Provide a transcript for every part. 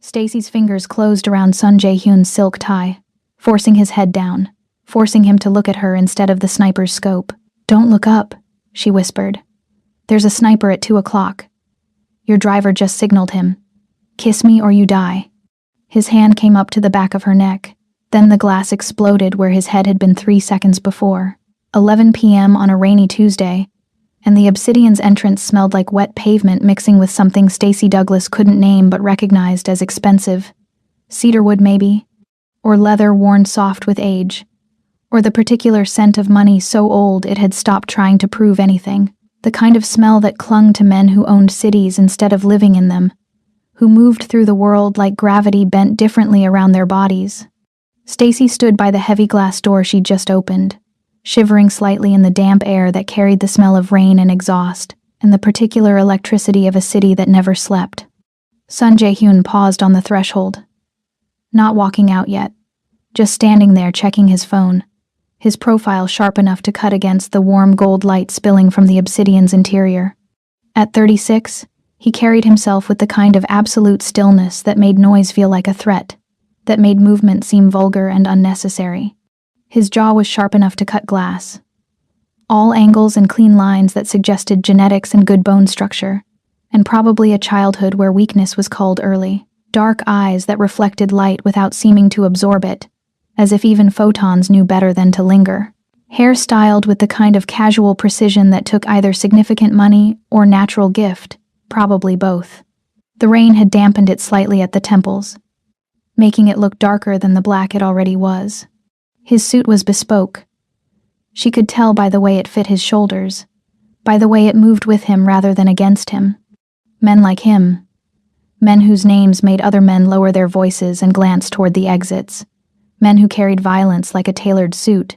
Stacy's fingers closed around Sun Jae-hyun's silk tie, forcing his head down, forcing him to look at her instead of the sniper's scope. "Don't look up," she whispered. "There's a sniper at 2 o'clock. Your driver just signaled him. Kiss me or you die." His hand came up to the back of her neck. Then the glass exploded where his head had been 3 seconds before. 11 p.m. on a rainy Tuesday, and the Obsidian's entrance smelled like wet pavement mixing with something Stacy Douglas couldn't name but recognized as expensive. Cedarwood, maybe? Or leather worn soft with age? Or the particular scent of money so old it had stopped trying to prove anything. The kind of smell that clung to men who owned cities instead of living in them, who moved through the world like gravity bent differently around their bodies. Stacy stood by the heavy glass door she'd just opened, shivering slightly in the damp air that carried the smell of rain and exhaust, and the particular electricity of a city that never slept. Sun Jae-hyun paused on the threshold. Not walking out yet, just standing there checking his phone, his profile sharp enough to cut against the warm gold light spilling from the Obsidian's interior. At 36, he carried himself with the kind of absolute stillness that made noise feel like a threat, that made movement seem vulgar and unnecessary. His jaw was sharp enough to cut glass. All angles and clean lines that suggested genetics and good bone structure, and probably a childhood where weakness was culled early. Dark eyes that reflected light without seeming to absorb it, as if even photons knew better than to linger. Hair styled with the kind of casual precision that took either significant money or natural gift, probably both. The rain had dampened it slightly at the temples, making it look darker than the black it already was. His suit was bespoke. She could tell by the way it fit his shoulders, by the way it moved with him rather than against him. Men like him, men whose names made other men lower their voices and glance toward the exits, men who carried violence like a tailored suit,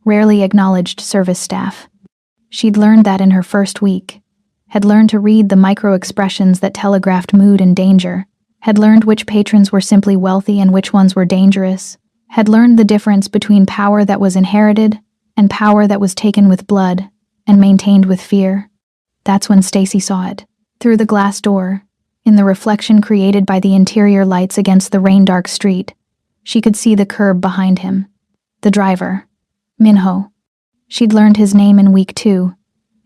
rarely acknowledged service staff. She'd learned that in her first week, had learned to read the micro-expressions that telegraphed mood and danger, had learned which patrons were simply wealthy and which ones were dangerous, had learned the difference between power that was inherited and power that was taken with blood and maintained with fear. That's when Stacy saw it. Through the glass door, in the reflection created by the interior lights against the rain-dark street, she could see the curb behind him. The driver, Minho. She'd learned his name in week 2,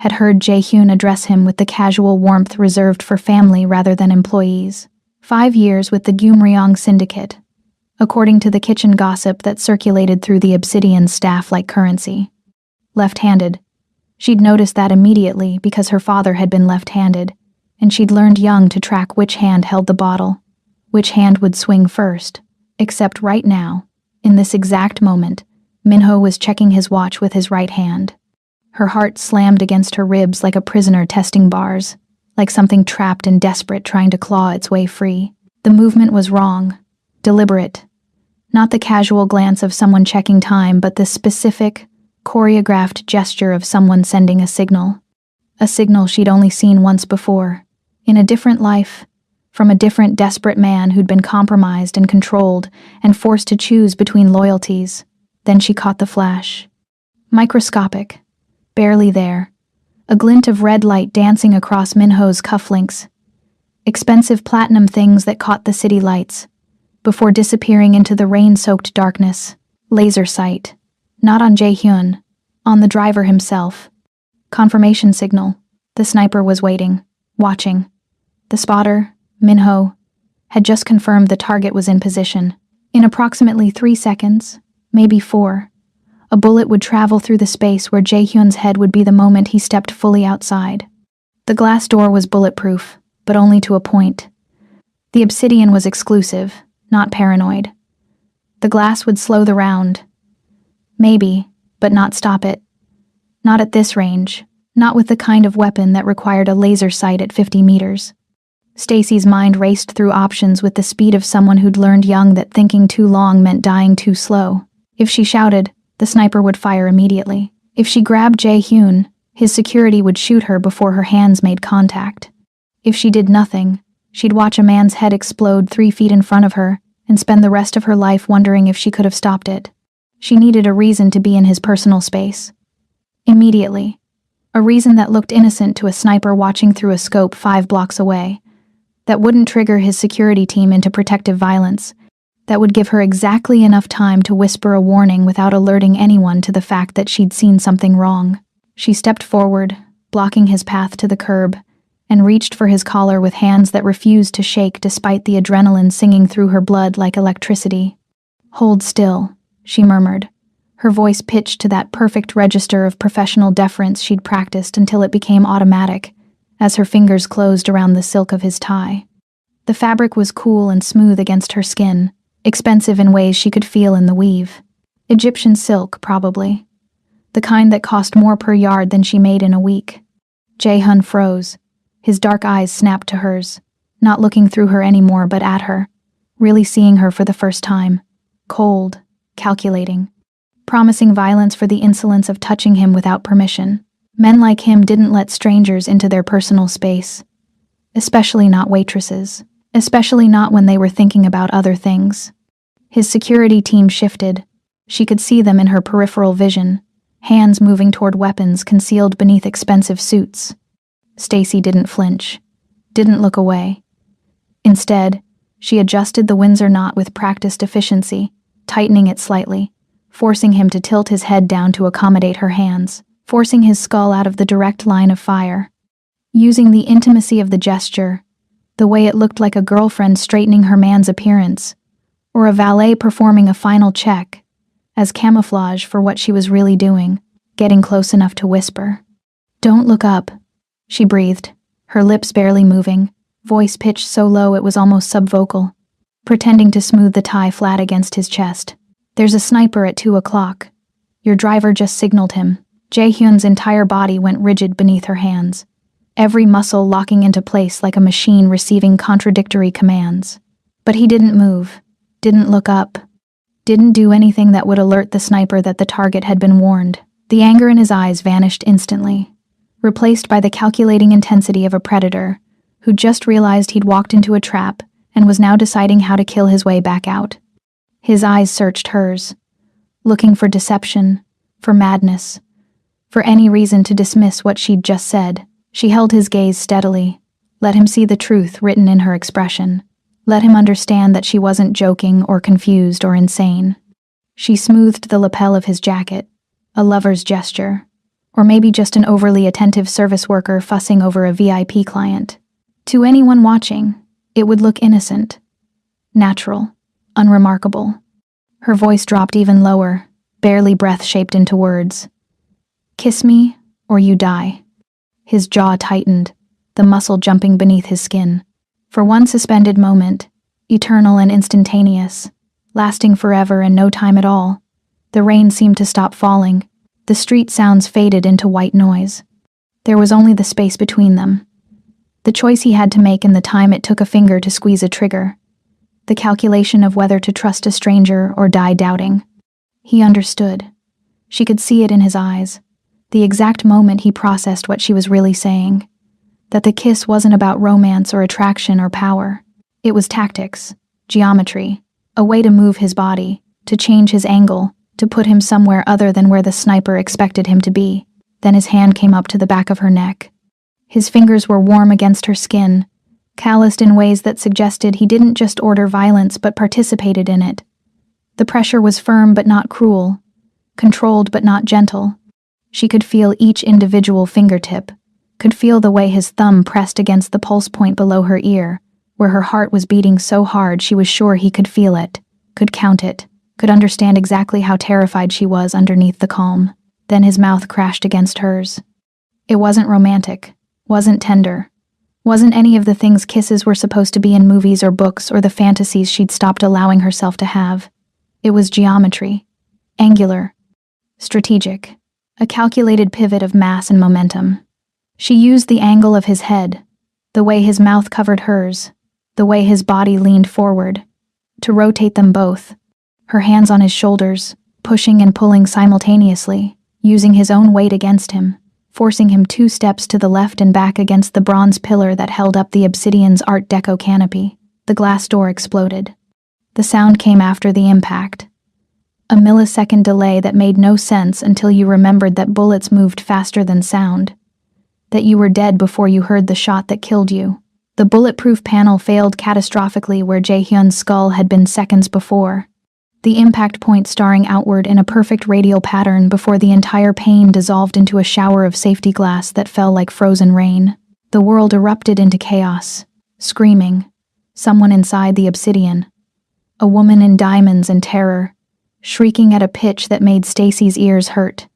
had heard Jae-hyun address him with the casual warmth reserved for family rather than employees. 5 years with the Gumryong Syndicate, according to the kitchen gossip that circulated through the Obsidian staff like currency. Left-handed. She'd noticed that immediately because her father had been left-handed, and she'd learned young to track which hand held the bottle, which hand would swing first. Except right now, in this exact moment, Minho was checking his watch with his right hand. Her heart slammed against her ribs like a prisoner testing bars, like something trapped and desperate trying to claw its way free. The movement was wrong, deliberate. Not the casual glance of someone checking time, but the specific, choreographed gesture of someone sending a signal. A signal she'd only seen once before, in a different life, from a different desperate man who'd been compromised and controlled and forced to choose between loyalties. Then she caught the flash. Microscopic, barely there. A glint of red light dancing across Minho's cufflinks. Expensive platinum things that caught the city lights, before disappearing into the rain-soaked darkness. Laser sight. Not on Jae-hyun, on the driver himself. Confirmation signal. The sniper was waiting, watching. The spotter, Minho, had just confirmed the target was in position. In approximately 3 seconds, maybe 4, a bullet would travel through the space where Jae-hyun's head would be the moment he stepped fully outside. The glass door was bulletproof, but only to a point. The Obsidian was exclusive, not paranoid. The glass would slow the round. Maybe, but not stop it. Not at this range, not with the kind of weapon that required a laser sight at 50 meters. Stacy's mind raced through options with the speed of someone who'd learned young that thinking too long meant dying too slow. If she shouted, the sniper would fire immediately. If she grabbed Jae-hyun, his security would shoot her before her hands made contact. If she did nothing, she'd watch a man's head explode 3 feet in front of her and spend the rest of her life wondering if she could have stopped it. She needed a reason to be in his personal space. Immediately. A reason that looked innocent to a sniper watching through a scope 5 blocks away. that wouldn't trigger his security team into protective violence, that would give her exactly enough time to whisper a warning without alerting anyone to the fact that she'd seen something wrong. She stepped forward, blocking his path to the curb, and reached for his collar with hands that refused to shake despite the adrenaline singing through her blood like electricity. "Hold still," she murmured, her voice pitched to that perfect register of professional deference she'd practiced until it became automatic, as her fingers closed around the silk of his tie. The fabric was cool and smooth against her skin, expensive in ways she could feel in the weave. Egyptian silk, probably. The kind that cost more per yard than she made in a week. Jae-hun froze. His dark eyes snapped to hers, not looking through her anymore but at her, really seeing her for the first time. Cold, calculating, promising violence for the insolence of touching him without permission. Men like him didn't let strangers into their personal space. Especially not waitresses. Especially not when they were thinking about other things. His security team shifted. She could see them in her peripheral vision, hands moving toward weapons concealed beneath expensive suits. Stacy didn't flinch, didn't look away. Instead, she adjusted the Windsor knot with practiced efficiency, tightening it slightly, forcing him to tilt his head down to accommodate her hands, forcing his skull out of the direct line of fire. Using the intimacy of the gesture, the way it looked like a girlfriend straightening her man's appearance, or a valet performing a final check, as camouflage for what she was really doing, getting close enough to whisper. "Don't look up," she breathed, her lips barely moving, voice pitched so low it was almost subvocal, pretending to smooth the tie flat against his chest. "There's a sniper at 2 o'clock. Your driver just signaled him." Jae-hyun's entire body went rigid beneath her hands, every muscle locking into place like a machine receiving contradictory commands. But he didn't move, didn't look up, didn't do anything that would alert the sniper that the target had been warned. The anger in his eyes vanished instantly, replaced by the calculating intensity of a predator who just realized he'd walked into a trap and was now deciding how to kill his way back out. His eyes searched hers, looking for deception, for madness, for any reason to dismiss what she'd just said. She held his gaze steadily, let him see the truth written in her expression, let him understand that she wasn't joking or confused or insane. She smoothed the lapel of his jacket, a lover's gesture, or maybe just an overly attentive service worker fussing over a VIP client. To anyone watching, it would look innocent, natural, unremarkable. Her voice dropped even lower, barely breath-shaped into words. "Kiss me, or you die." His jaw tightened, the muscle jumping beneath his skin. For one suspended moment, eternal and instantaneous, lasting forever and no time at all, the rain seemed to stop falling. The street sounds faded into white noise. There was only the space between them. The choice he had to make in the time it took a finger to squeeze a trigger. The calculation of whether to trust a stranger or die doubting. He understood. She could see it in his eyes. The exact moment he processed what she was really saying. That the kiss wasn't about romance or attraction or power. It was tactics, geometry, a way to move his body, to change his angle, to put him somewhere other than where the sniper expected him to be. Then his hand came up to the back of her neck. His fingers were warm against her skin, calloused in ways that suggested he didn't just order violence but participated in it. The pressure was firm but not cruel, controlled but not gentle. She could feel each individual fingertip, could feel the way his thumb pressed against the pulse point below her ear, where her heart was beating so hard she was sure he could feel it, could count it, could understand exactly how terrified she was underneath the calm. Then his mouth crashed against hers. It wasn't romantic, wasn't tender, wasn't any of the things kisses were supposed to be in movies or books or the fantasies she'd stopped allowing herself to have. It was geometry, angular, strategic. A calculated pivot of mass and momentum. She used the angle of his head, the way his mouth covered hers, the way his body leaned forward, to rotate them both, her hands on his shoulders, pushing and pulling simultaneously, using his own weight against him, forcing him 2 steps to the left and back against the bronze pillar that held up the obsidian's Art Deco canopy. The glass door exploded. The sound came after the impact. A millisecond delay that made no sense until you remembered that bullets moved faster than sound, that you were dead before you heard the shot that killed you. The bulletproof panel failed catastrophically where Jae-hyun's skull had been seconds before, the impact point starring outward in a perfect radial pattern before the entire pane dissolved into a shower of safety glass that fell like frozen rain. The world erupted into chaos, screaming. Someone inside the obsidian, a woman in diamonds and terror, shrieking at a pitch that made Stacy's ears hurt,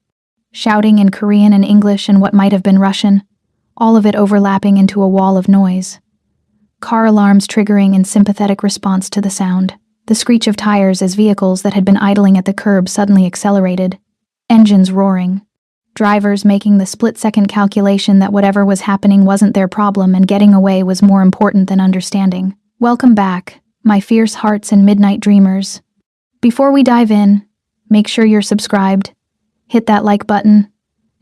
shouting in Korean and English and what might have been Russian, all of it overlapping into a wall of noise. Car alarms triggering in sympathetic response to the sound. The screech of tires as vehicles that had been idling at the curb suddenly accelerated. Engines roaring. Drivers making the split-second calculation that whatever was happening wasn't their problem and getting away was more important than understanding. Welcome back, my fierce hearts and midnight dreamers. Before we dive in, make sure you're subscribed, hit that like button,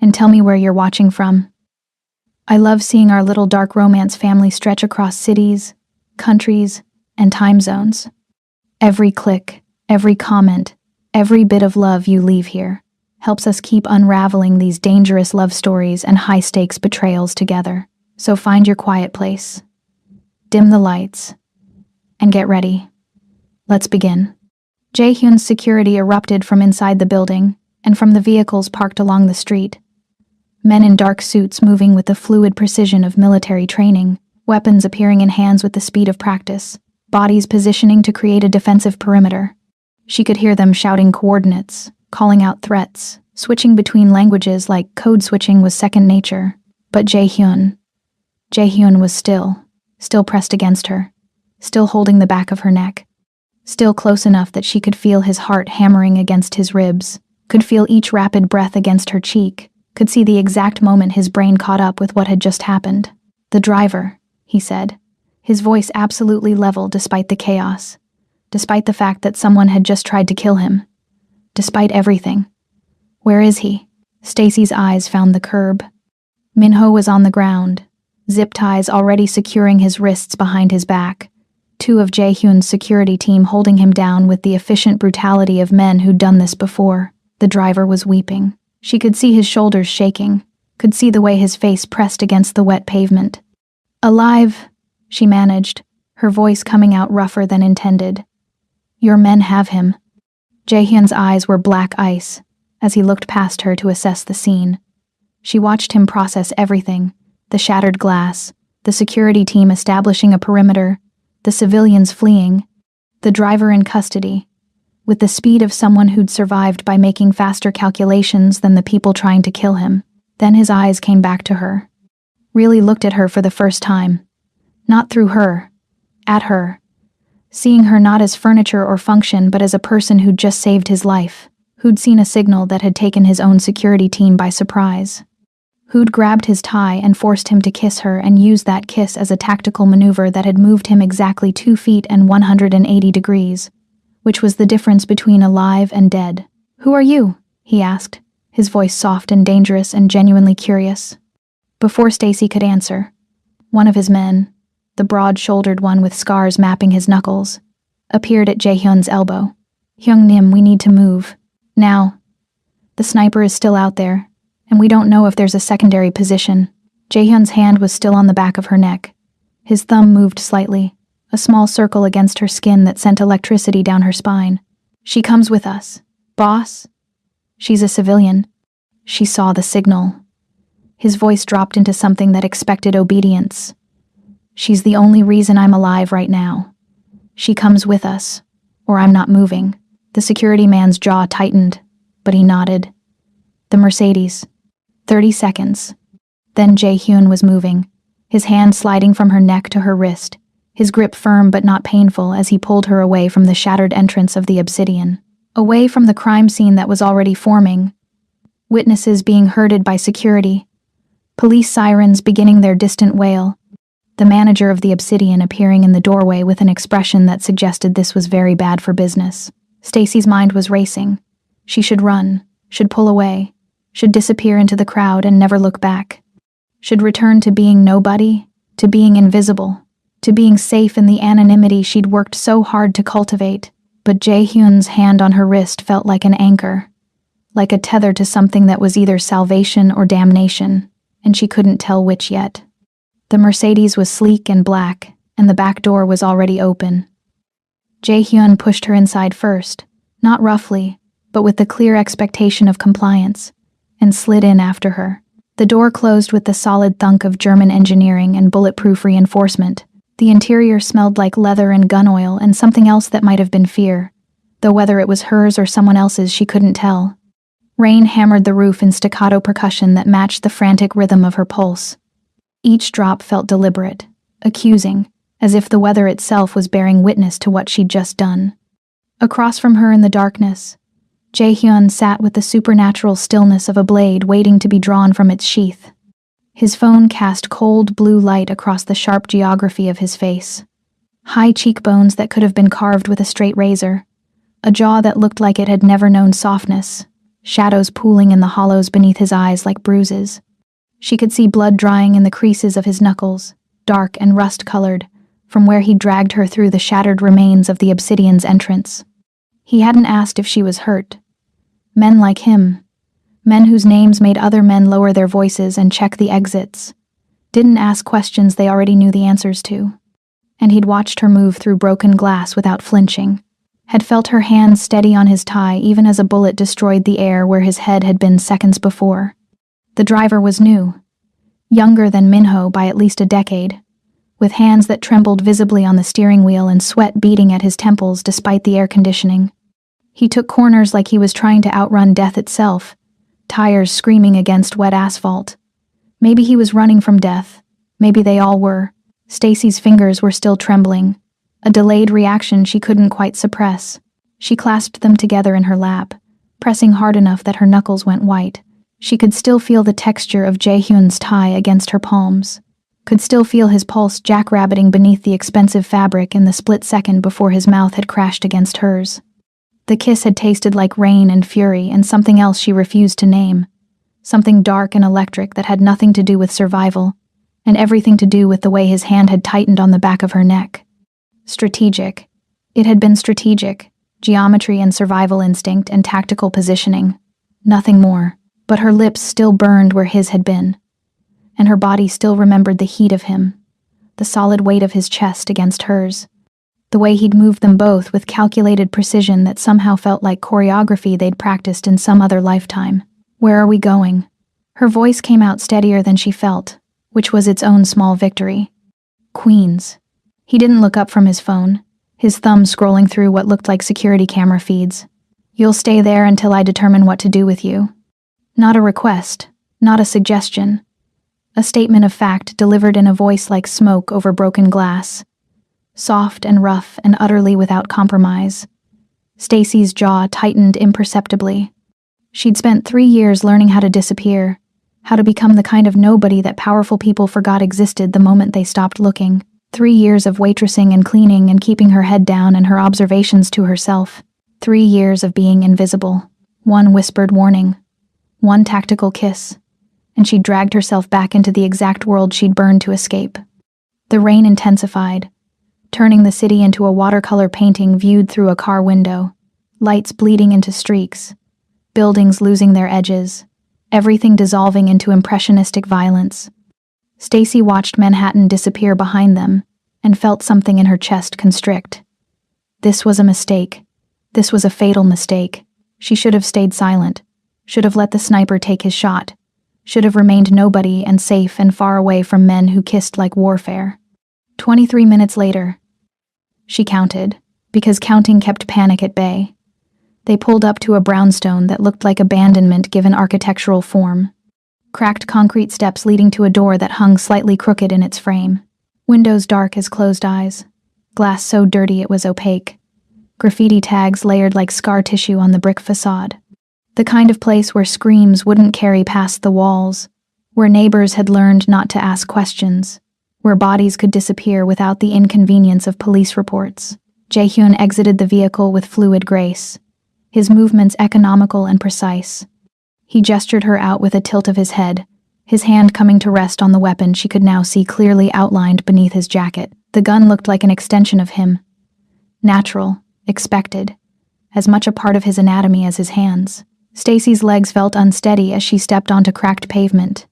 and tell me where you're watching from. I love seeing our little dark romance family stretch across cities, countries, and time zones. Every click, every comment, every bit of love you leave here helps us keep unraveling these dangerous love stories and high-stakes betrayals together. So find your quiet place, dim the lights, and get ready. Let's begin. Jae-hyun's security erupted from inside the building and from the vehicles parked along the street. Men in dark suits moving with the fluid precision of military training, weapons appearing in hands with the speed of practice, bodies positioning to create a defensive perimeter. She could hear them shouting coordinates, calling out threats, switching between languages like code switching was second nature. But Jae-hyun was still pressed against her, still holding the back of her neck, still close enough that she could feel his heart hammering against his ribs, could feel each rapid breath against her cheek, could see the exact moment his brain caught up with what had just happened. "The driver," he said, his voice absolutely level despite the chaos, despite the fact that someone had just tried to kill him, despite everything. "Where is he?" Stacy's eyes found the curb. Minho was on the ground, zip ties already securing his wrists behind his back, two of Jae-hyun's security team holding him down with the efficient brutality of men who'd done this before. The driver was weeping. She could see his shoulders shaking, could see the way his face pressed against the wet pavement. "Alive," she managed, her voice coming out rougher than intended. "Your men have him." Jae-hyun's eyes were black ice as he looked past her to assess the scene. She watched him process everything, the shattered glass, the security team establishing a perimeter, the civilians fleeing, the driver in custody, with the speed of someone who'd survived by making faster calculations than the people trying to kill him. Then his eyes came back to her, really looked at her for the first time. Not through her, at her, seeing her not as furniture or function but as a person who'd just saved his life, who'd seen a signal that had taken his own security team by surprise, who'd grabbed his tie and forced him to kiss her and used that kiss as a tactical maneuver that had moved him exactly 2 feet and 180 degrees, which was the difference between alive and dead. "Who are you?" he asked, his voice soft and dangerous and genuinely curious. Before Stacy could answer, one of his men, the broad-shouldered one with scars mapping his knuckles, appeared at Jae-hyun's elbow. "Hyung-nim, we need to move. Now. The sniper is still out there, and we don't know if there's a secondary position." Jae-hyun's hand was still on the back of her neck. His thumb moved slightly, a small circle against her skin that sent electricity down her spine. "She comes with us. Boss? She's a civilian." She saw the signal. His voice dropped into something that expected obedience. "She's the only reason I'm alive right now. She comes with us, or I'm not moving." The security man's jaw tightened, but he nodded. "The Mercedes." 30 seconds. Then Jae-hyun was moving, his hand sliding from her neck to her wrist, his grip firm but not painful as he pulled her away from the shattered entrance of the obsidian, away from the crime scene that was already forming, witnesses being herded by security, police sirens beginning their distant wail, the manager of the obsidian appearing in the doorway with an expression that suggested this was very bad for business. Stacy's mind was racing. She should run, should pull away, should disappear into the crowd and never look back, should return to being nobody, to being invisible, to being safe in the anonymity she'd worked so hard to cultivate. But Jae-hyun's hand on her wrist felt like an anchor, like a tether to something that was either salvation or damnation, and she couldn't tell which yet. The Mercedes was sleek and black, and the back door was already open. Jae-hyun pushed her inside first, not roughly, but with the clear expectation of compliance, and slid in after her. The door closed with the solid thunk of German engineering and bulletproof reinforcement. The interior smelled like leather and gun oil and something else that might have been fear, though whether it was hers or someone else's she couldn't tell. Rain hammered the roof in staccato percussion that matched the frantic rhythm of her pulse. Each drop felt deliberate, accusing, as if the weather itself was bearing witness to what she'd just done. Across from her in the darkness, Jae-hyun sat with the supernatural stillness of a blade waiting to be drawn from its sheath. His phone cast cold blue light across the sharp geography of his face. High cheekbones that could have been carved with a straight razor, a jaw that looked like it had never known softness, shadows pooling in the hollows beneath his eyes like bruises. She could see blood drying in the creases of his knuckles, dark and rust-colored, from where he dragged her through the shattered remains of the obsidian's entrance. He hadn't asked if she was hurt. Men like him, men whose names made other men lower their voices and check the exits, didn't ask questions they already knew the answers to. And he'd watched her move through broken glass without flinching, had felt her hands steady on his tie even as a bullet destroyed the air where his head had been seconds before. The driver was new, younger than Minho by at least a decade, with hands that trembled visibly on the steering wheel and sweat beading at his temples despite the air conditioning. He took corners like he was trying to outrun death itself, tires screaming against wet asphalt. Maybe he was running from death. Maybe they all were. Stacy's fingers were still trembling, a delayed reaction she couldn't quite suppress. She clasped them together in her lap, pressing hard enough that her knuckles went white. She could still feel the texture of Jae-hyun's tie against her palms, could still feel his pulse jackrabbiting beneath the expensive fabric in the split second before his mouth had crashed against hers. The kiss had tasted like rain and fury and something else she refused to name, something dark and electric that had nothing to do with survival, and everything to do with the way his hand had tightened on the back of her neck. Strategic. It had been strategic, geometry and survival instinct and tactical positioning. Nothing more, but her lips still burned where his had been, and her body still remembered the heat of him, the solid weight of his chest against hers. The way he'd moved them both with calculated precision that somehow felt like choreography they'd practiced in some other lifetime. Where are we going? Her voice came out steadier than she felt, which was its own small victory. Queens. He didn't look up from his phone, his thumb scrolling through what looked like security camera feeds. You'll stay there until I determine what to do with you. Not a request, not a suggestion. A statement of fact delivered in a voice like smoke over broken glass. Soft and rough and utterly without compromise. Stacy's jaw tightened imperceptibly. She'd spent 3 years learning how to disappear, how to become the kind of nobody that powerful people forgot existed the moment they stopped looking. 3 years of waitressing and cleaning and keeping her head down and her observations to herself. 3 years of being invisible. One whispered warning. One tactical kiss. And she dragged herself back into the exact world she'd burned to escape. The rain intensified, turning the city into a watercolor painting viewed through a car window, lights bleeding into streaks, buildings losing their edges, everything dissolving into impressionistic violence. Stacy watched Manhattan disappear behind them and felt something in her chest constrict. This was a mistake. This was a fatal mistake. She should have stayed silent, should have let the sniper take his shot, should have remained nobody and safe and far away from men who kissed like warfare. 23 minutes later, she counted, because counting kept panic at bay. They pulled up to a brownstone that looked like abandonment given architectural form. Cracked concrete steps leading to a door that hung slightly crooked in its frame. Windows dark as closed eyes. Glass so dirty it was opaque. Graffiti tags layered like scar tissue on the brick facade. The kind of place where screams wouldn't carry past the walls, where neighbors had learned not to ask questions, where bodies could disappear without the inconvenience of police reports. Jae-hyun exited the vehicle with fluid grace, his movements economical and precise. He gestured her out with a tilt of his head, his hand coming to rest on the weapon she could now see clearly outlined beneath his jacket. The gun looked like an extension of him. Natural, expected, as much a part of his anatomy as his hands. Stacy's legs felt unsteady as she stepped onto cracked pavement.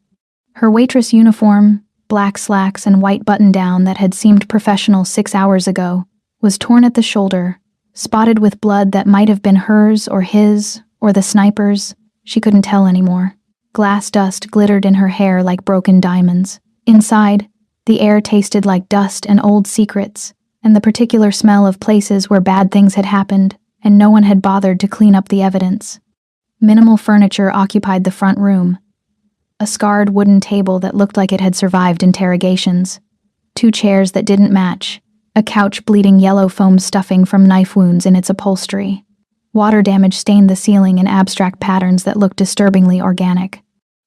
Her waitress uniform, Black slacks and white button-down that had seemed professional 6 hours ago was torn at the shoulder, spotted with blood that might have been hers or his or the sniper's. She couldn't tell anymore. Glass dust glittered in her hair like broken diamonds. Inside, the air tasted like dust and old secrets, and the particular smell of places where bad things had happened, and no one had bothered to clean up the evidence. Minimal furniture occupied the front room. A scarred wooden table that looked like it had survived interrogations. 2 chairs that didn't match. A couch bleeding yellow foam stuffing from knife wounds in its upholstery. Water damage stained the ceiling in abstract patterns that looked disturbingly organic.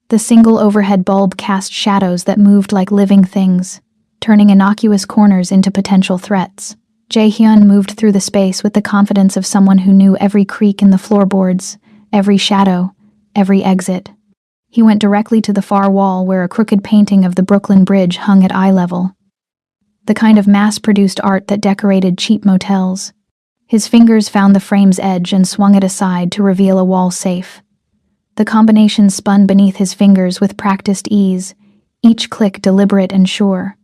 The single overhead bulb cast shadows that moved like living things, turning innocuous corners into potential threats. Jae-hyun moved through the space with the confidence of someone who knew every creak in the floorboards, every shadow, every exit. He went directly to the far wall where a crooked painting of the Brooklyn Bridge hung at eye level. The kind of mass-produced art that decorated cheap motels. His fingers found the frame's edge and swung it aside to reveal a wall safe. The combination spun beneath his fingers with practiced ease, each click deliberate and sure.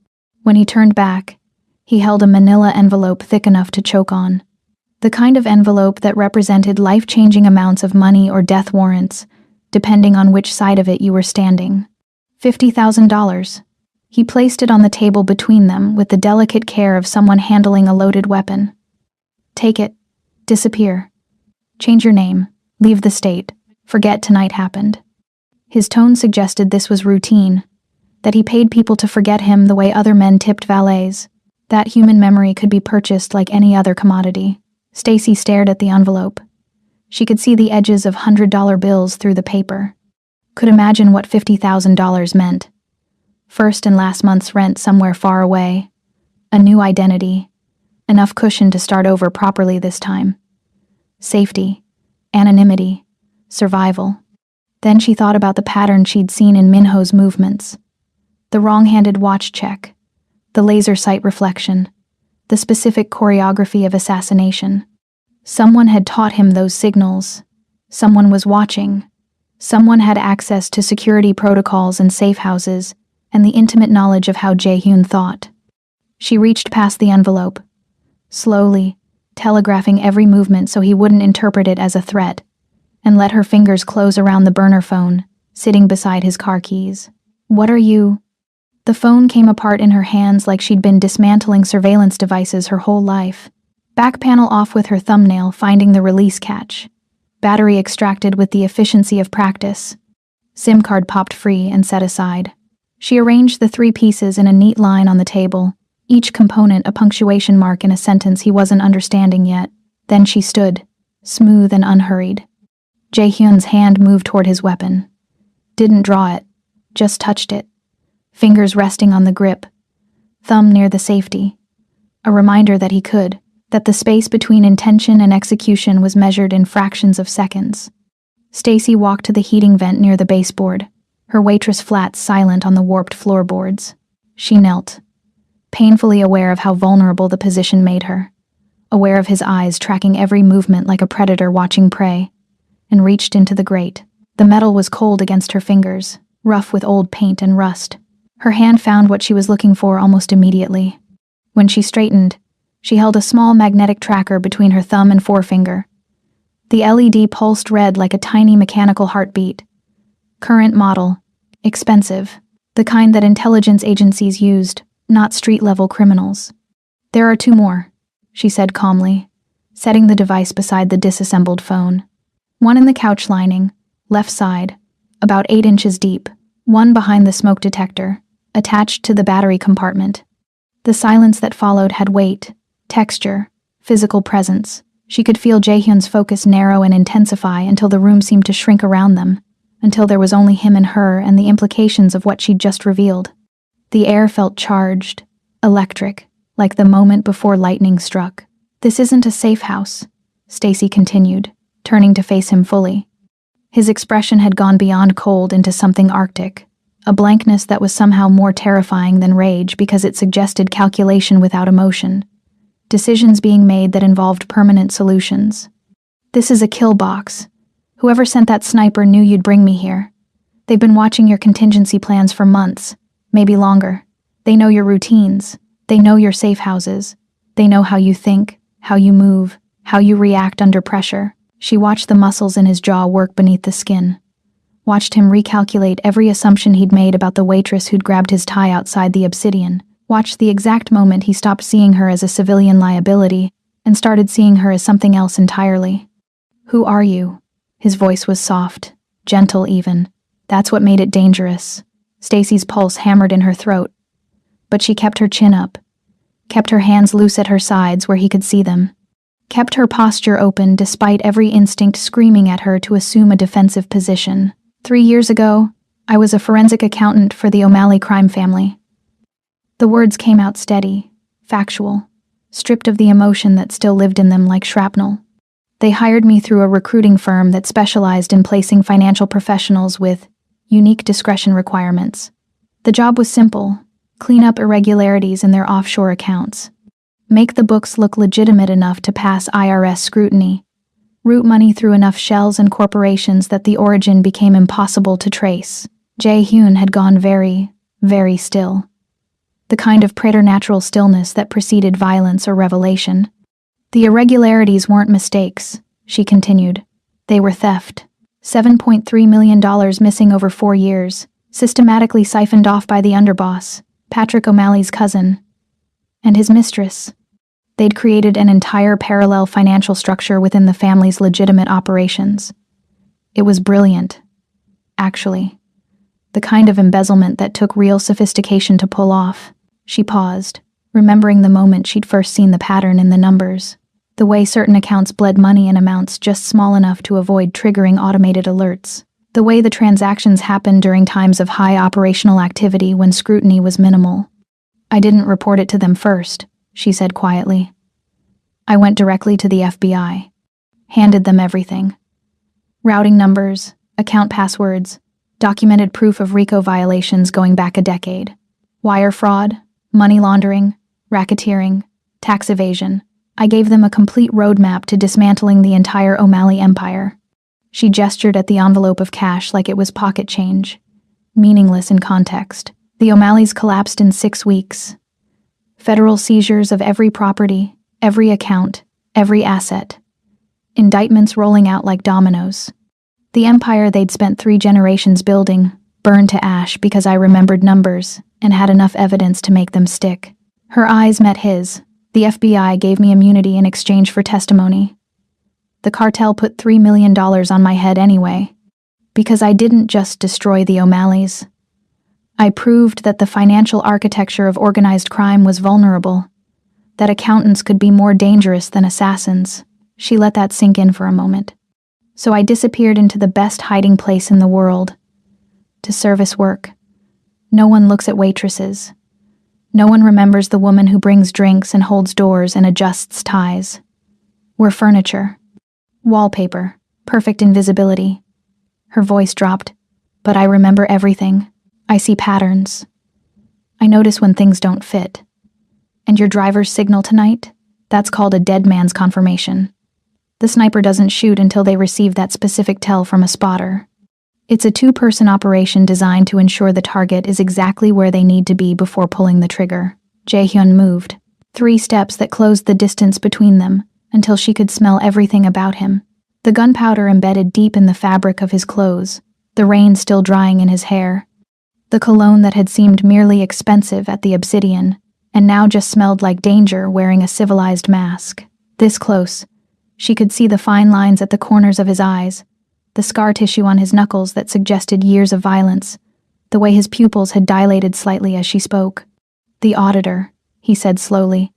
When he turned back, he held a manila envelope thick enough to choke on. The kind of envelope that represented life-changing amounts of money or death warrants, depending on which side of it you were standing. $50,000. He placed it on the table between them with the delicate care of someone handling a loaded weapon. Take it. Disappear. Change your name. Leave the state. Forget tonight happened. His tone suggested this was routine, that he paid people to forget him the way other men tipped valets. That human memory could be purchased like any other commodity. Stacy stared at the envelope. She could see the edges of $100 bills through the paper. Could imagine what $50,000 meant. First and last month's rent somewhere far away. A new identity. Enough cushion to start over properly this time. Safety. Anonymity. Survival. Then she thought about the pattern she'd seen in Minho's movements. The wrong-handed watch check. The laser sight reflection. The specific choreography of assassination. Someone had taught him those signals. Someone was watching. Someone had access to security protocols and safe houses, and the intimate knowledge of how Jae-hyun thought. She reached past the envelope, slowly, telegraphing every movement so he wouldn't interpret it as a threat, and let her fingers close around the burner phone, sitting beside his car keys. What are you? The phone came apart in her hands like she'd been dismantling surveillance devices her whole life. Back panel off with her thumbnail, finding the release catch. Battery extracted with the efficiency of practice. SIM card popped free and set aside. She arranged the 3 pieces in a neat line on the table, each component a punctuation mark in a sentence he wasn't understanding yet. Then she stood, smooth and unhurried. Jae-hyun's hand moved toward his weapon. Didn't draw it, just touched it. Fingers resting on the grip. Thumb near the safety. A reminder that he could, that the space between intention and execution was measured in fractions of seconds. Stacy walked to the heating vent near the baseboard, her waitress flats silent on the warped floorboards. She knelt, painfully aware of how vulnerable the position made her, aware of his eyes tracking every movement like a predator watching prey, and reached into the grate. The metal was cold against her fingers, rough with old paint and rust. Her hand found what she was looking for almost immediately. When she straightened, she held a small magnetic tracker between her thumb and forefinger. The LED pulsed red like a tiny mechanical heartbeat. Current model. Expensive. The kind that intelligence agencies used, not street-level criminals. There are 2 more, she said calmly, setting the device beside the disassembled phone. One in the couch lining, left side, about 8 inches deep. One behind the smoke detector, attached to the battery compartment. The silence that followed had weight, texture, physical presence. She could feel Jae-hyun's focus narrow and intensify until the room seemed to shrink around them, until there was only him and her and the implications of what she'd just revealed. The air felt charged, electric, like the moment before lightning struck. This isn't a safe house, Stacy continued, turning to face him fully. His expression had gone beyond cold into something arctic, a blankness that was somehow more terrifying than rage because it suggested calculation without emotion. Decisions being made that involved permanent solutions. This is a kill box. Whoever sent that sniper knew you'd bring me here. They've been watching your contingency plans for months. maybe longer. They know your routines. They know your safe houses. They know how you think, how you move, how you react under pressure. She watched the muscles in his jaw work beneath the skin. Watched him recalculate every assumption he'd made about the waitress who'd grabbed his tie outside the Obsidian. Watched the exact moment he stopped seeing her as a civilian liability and started seeing her as something else entirely. "Who are you?" His voice was soft, gentle even. That's what made it dangerous. Stacy's pulse hammered in her throat. But she kept her chin up, kept her hands loose at her sides where he could see them, kept her posture open despite every instinct screaming at her to assume a defensive position. 3 years ago, I was a forensic accountant for the O'Malley crime family. The words came out steady, factual, stripped of the emotion that still lived in them like shrapnel. They hired me through a recruiting firm that specialized in placing financial professionals with unique discretion requirements. The job was simple: clean up irregularities in their offshore accounts, make the books look legitimate enough to pass IRS scrutiny, route money through enough shells and corporations that the origin became impossible to trace. Jae-hyun had gone very, very still. The kind of preternatural stillness that preceded violence or revelation. The irregularities weren't mistakes, she continued. They were theft. $7.3 million missing over 4 years, systematically siphoned off by the underboss, Patrick O'Malley's cousin, and his mistress. They'd created an entire parallel financial structure within the family's legitimate operations. It was brilliant, actually. The kind of embezzlement that took real sophistication to pull off. She paused, remembering the moment she'd first seen the pattern in the numbers. The way certain accounts bled money in amounts just small enough to avoid triggering automated alerts. The way the transactions happened during times of high operational activity when scrutiny was minimal. "I didn't report it to them first," she said quietly. "I went directly to the FBI. Handed them everything. Routing numbers, account passwords, documented proof of RICO violations going back a decade. Wire fraud, money laundering, racketeering, tax evasion. I gave them a complete roadmap to dismantling the entire O'Malley empire." She gestured at the envelope of cash like it was pocket change, meaningless in context. The O'Malleys collapsed in 6 weeks. Federal seizures of every property, every account, every asset. Indictments rolling out like dominoes. The empire they'd spent 3 generations building burned to ash because I remembered numbers and had enough evidence to make them stick. Her eyes met his. The FBI gave me immunity in exchange for testimony. The cartel put $3 million on my head anyway, because I didn't just destroy the O'Malleys. I proved that the financial architecture of organized crime was vulnerable, that accountants could be more dangerous than assassins. She let that sink in for a moment. So I disappeared into the best hiding place in the world. To service work. No one looks at waitresses. No one remembers the woman who brings drinks and holds doors and adjusts ties. We're furniture. Wallpaper. Perfect invisibility. Her voice dropped. But I remember everything. I see patterns. I notice when things don't fit. And your driver's signal tonight? That's called a dead man's confirmation. The sniper doesn't shoot until they receive that specific tell from a spotter. It's a 2-person operation designed to ensure the target is exactly where they need to be before pulling the trigger. Jae-hyun moved. 3 steps that closed the distance between them until she could smell everything about him. The gunpowder embedded deep in the fabric of his clothes, the rain still drying in his hair. The cologne that had seemed merely expensive at the Obsidian, and now just smelled like danger wearing a civilized mask. This close, she could see the fine lines at the corners of his eyes, the scar tissue on his knuckles that suggested years of violence, the way his pupils had dilated slightly as she spoke. "The auditor," he said slowly,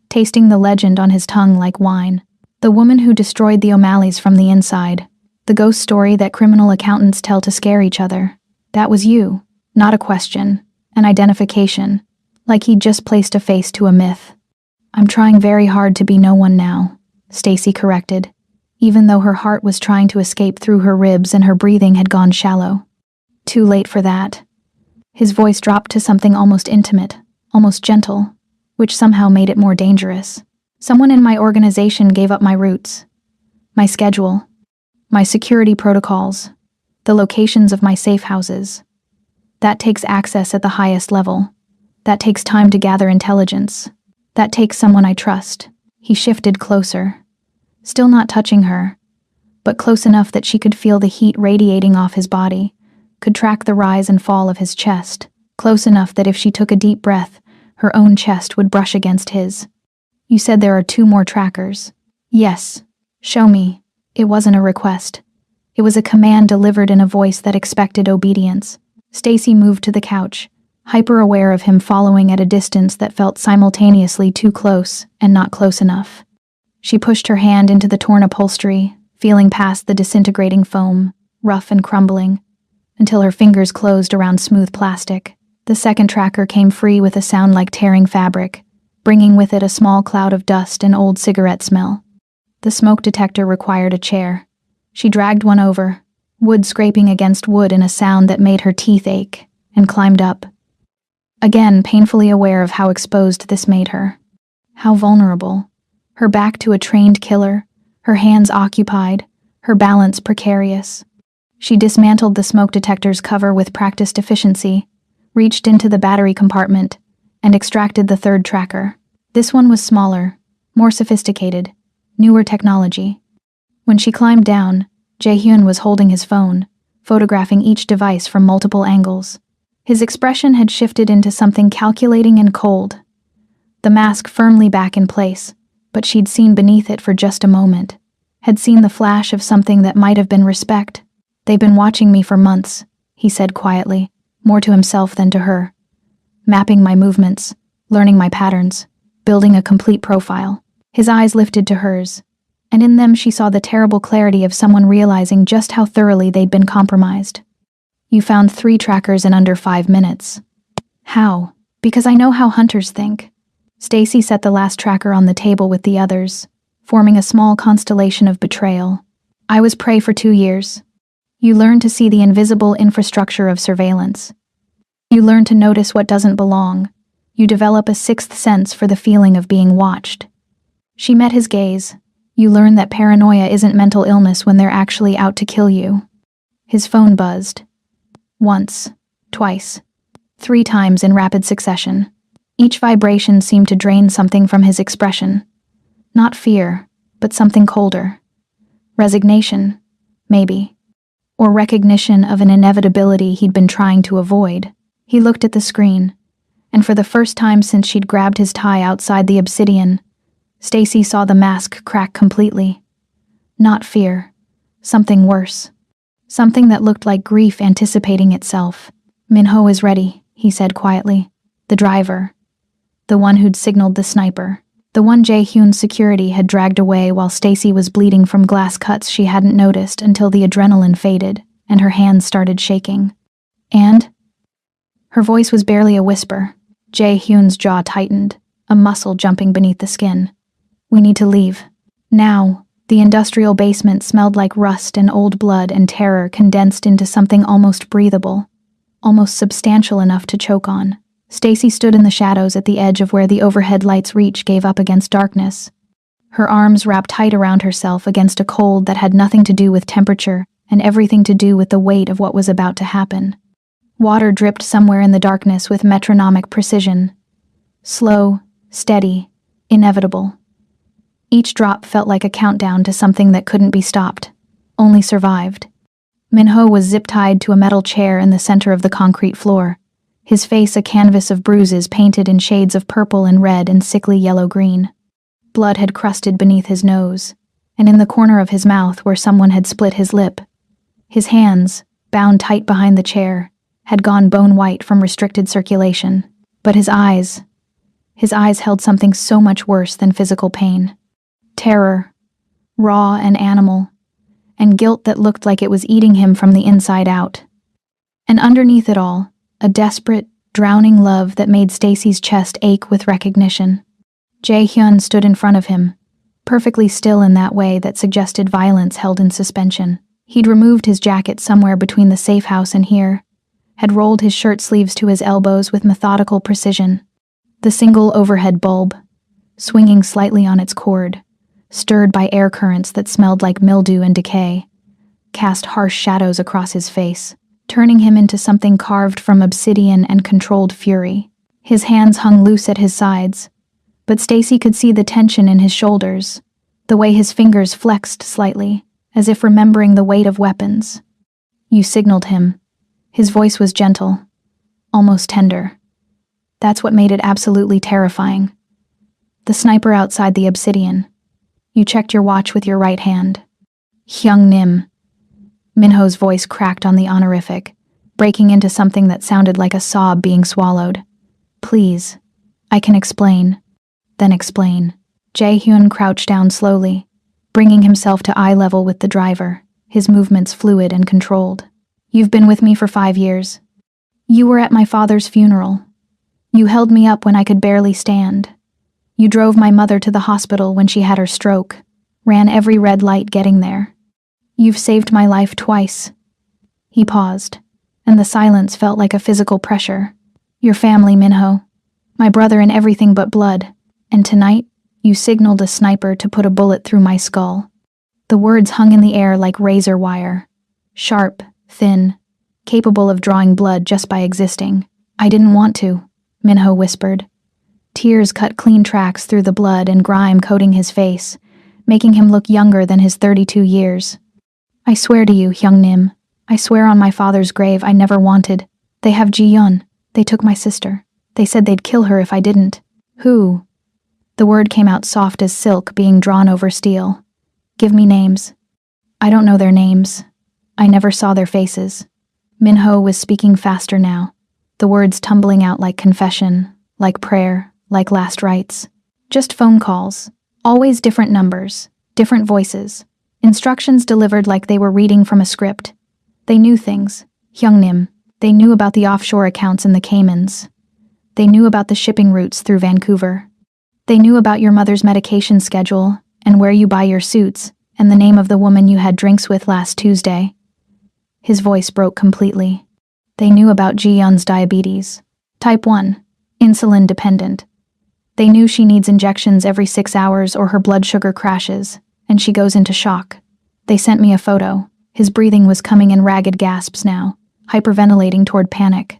tasting the legend on his tongue like wine. "The woman who destroyed the O'Malleys from the inside. The ghost story that criminal accountants tell to scare each other. That was you. Not a question. An identification. Like he'd just placed a face to a myth." "I'm trying very hard to be no one now," Stacy corrected, even though her heart was trying to escape through her ribs and her breathing had gone shallow. "Too late for that." His voice dropped to something almost intimate, almost gentle, which somehow made it more dangerous. "Someone in my organization gave up my routes, my schedule, my security protocols, the locations of my safe houses. That takes access at the highest level. That takes time to gather intelligence. That takes someone I trust. He shifted closer, still not touching her, but close enough that she could feel the heat radiating off his body, could track the rise and fall of his chest, close enough that if she took a deep breath, her own chest would brush against his. You said there are 2 more trackers. Yes. Show me. It wasn't a request. It was a command delivered in a voice that expected obedience. Stacy moved to the couch, hyper-aware of him following at a distance that felt simultaneously too close and not close enough. She pushed her hand into the torn upholstery, feeling past the disintegrating foam, rough and crumbling, until her fingers closed around smooth plastic. The second tracker came free with a sound like tearing fabric, bringing with it a small cloud of dust and old cigarette smell. The smoke detector required a chair. She dragged one over, wood scraping against wood in a sound that made her teeth ache, and climbed up. Again, painfully aware of how exposed this made her. How vulnerable. Her back to a trained killer, her hands occupied, her balance precarious. She dismantled the smoke detector's cover with practiced efficiency, reached into the battery compartment, and extracted the third tracker. This one was smaller, more sophisticated, newer technology. When she climbed down, Jae-hyun was holding his phone, photographing each device from multiple angles. His expression had shifted into something calculating and cold. The mask firmly back in place, but she'd seen beneath it for just a moment, had seen the flash of something that might have been respect. They've been watching me for months, he said quietly, more to himself than to her. Mapping my movements, learning my patterns, building a complete profile. His eyes lifted to hers, and in them she saw the terrible clarity of someone realizing just how thoroughly they'd been compromised. You found 3 trackers in under 5 minutes. How? Because I know how hunters think. Stacy set the last tracker on the table with the others, forming a small constellation of betrayal. I was prey for 2 years. You learn to see the invisible infrastructure of surveillance. You learn to notice what doesn't belong. You develop a 6th sense for the feeling of being watched. She met his gaze. You learn that paranoia isn't mental illness when they're actually out to kill you. His phone buzzed. Once, twice, 3 times in rapid succession. Each vibration seemed to drain something from his expression. Not fear, but something colder. Resignation, maybe. Or recognition of an inevitability he'd been trying to avoid. He looked at the screen, and for the first time since she'd grabbed his tie outside the obsidian, Stacy saw the mask crack completely. Not fear. Something worse. Something that looked like grief anticipating itself. Minho is ready, he said quietly. The driver. The one who'd signaled the sniper. The one Jae-hyun's security had dragged away while Stacy was bleeding from glass cuts she hadn't noticed until the adrenaline faded and her hands started shaking. And? Her voice was barely a whisper. Jae-hyun's jaw tightened, a muscle jumping beneath the skin. We need to leave. Now. The industrial basement smelled like rust and old blood and terror condensed into something almost breathable, almost substantial enough to choke on. Stacy stood in the shadows at the edge of where the overhead light's reach gave up against darkness. Her arms wrapped tight around herself against a cold that had nothing to do with temperature and everything to do with the weight of what was about to happen. Water dripped somewhere in the darkness with metronomic precision. Slow, steady, inevitable. Each drop felt like a countdown to something that couldn't be stopped, only survived. Minho was zip-tied to a metal chair in the center of the concrete floor, his face a canvas of bruises painted in shades of purple and red and sickly yellow-green. Blood had crusted beneath his nose, and in the corner of his mouth where someone had split his lip. His hands, bound tight behind the chair, had gone bone-white from restricted circulation, but his eyes held something so much worse than physical pain. Terror, raw and animal, and guilt that looked like it was eating him from the inside out. And underneath it all, a desperate, drowning love that made Stacy's chest ache with recognition. Jae-hyun stood in front of him, perfectly still in that way that suggested violence held in suspension. He'd removed his jacket somewhere between the safe house and here, had rolled his shirt sleeves to his elbows with methodical precision. The single overhead bulb, swinging slightly on its cord, stirred by air currents that smelled like mildew and decay, cast harsh shadows across his face. turning him into something carved from obsidian and controlled fury. His hands hung loose at his sides, but Stacy could see the tension in his shoulders, the way his fingers flexed slightly, as if remembering the weight of weapons. You signaled him. His voice was gentle, almost tender. That's what made it absolutely terrifying. The sniper outside the obsidian. You checked your watch with your right hand. Hyung Nim. Minho's voice cracked on the honorific, breaking into something that sounded like a sob being swallowed. Please. I can explain. Then explain. Jae-hyun crouched down slowly, bringing himself to eye level with the driver, his movements fluid and controlled. You've been with me for 5 years. You were at my father's funeral. You held me up when I could barely stand. You drove my mother to the hospital when she had her stroke, ran every red light getting there. You've saved my life twice. He paused, and the silence felt like a physical pressure. Your family, Minho. My brother in everything but blood. And tonight, you signaled a sniper to put a bullet through my skull. The words hung in the air like razor wire. Sharp, thin, capable of drawing blood just by existing. I didn't want to, Minho whispered. Tears cut clean tracks through the blood and grime coating his face, making him look younger than his 32 years. I swear to you, Hyung Nim. I swear on my father's grave I never wanted. They have Ji-yeon. They took my sister. They said they'd kill her if I didn't. Who? The word came out soft as silk being drawn over steel. Give me names. I don't know their names. I never saw their faces. Minho was speaking faster now, the words tumbling out like confession, like prayer, like last rites. Just phone calls. Always different numbers, different voices. Instructions delivered like they were reading from a script. They knew things. Hyung Nim. They knew about the offshore accounts in the Caymans. They knew about the shipping routes through Vancouver. They knew about your mother's medication schedule, and where you buy your suits, and the name of the woman you had drinks with last Tuesday. His voice broke completely. They knew about Ji-yeon's diabetes. Type 1. Insulin dependent. They knew she needs injections every 6 hours or her blood sugar crashes, and she goes into shock. They sent me a photo. His breathing was coming in ragged gasps now, hyperventilating toward panic.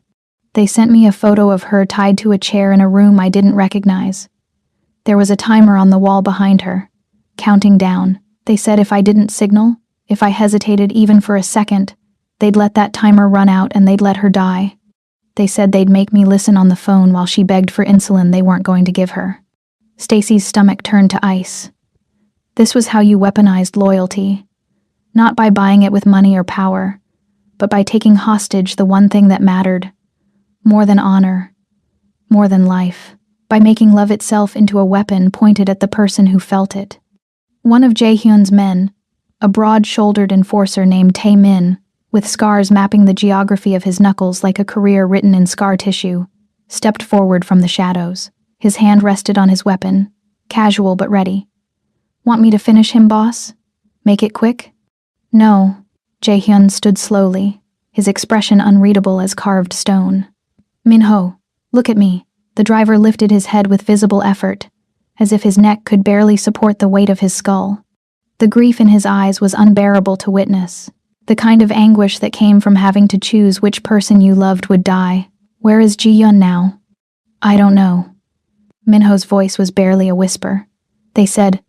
They sent me a photo of her tied to a chair in a room I didn't recognize. There was a timer on the wall behind her, counting down. They said if I didn't signal, if I hesitated even for a second, they'd let that timer run out and they'd let her die. They said they'd make me listen on the phone while she begged for insulin they weren't going to give her. Stacy's stomach turned to ice. This was how you weaponized loyalty. Not by buying it with money or power, but by taking hostage the one thing that mattered. More than honor. More than life. By making love itself into a weapon pointed at the person who felt it. One of Jae-hyun's men, a broad-shouldered enforcer named Tae-min, with scars mapping the geography of his knuckles like a career written in scar tissue, stepped forward from the shadows. His hand rested on his weapon, casual but ready. Want me to finish him, boss? Make it quick? No. Jae-hyun stood slowly, his expression unreadable as carved stone. Minho, look at me. The driver lifted his head with visible effort, as if his neck could barely support the weight of his skull. The grief in his eyes was unbearable to witness, the kind of anguish that came from having to choose which person you loved would die. Where is Ji-yeon now? I don't know. Minho's voice was barely a whisper. They said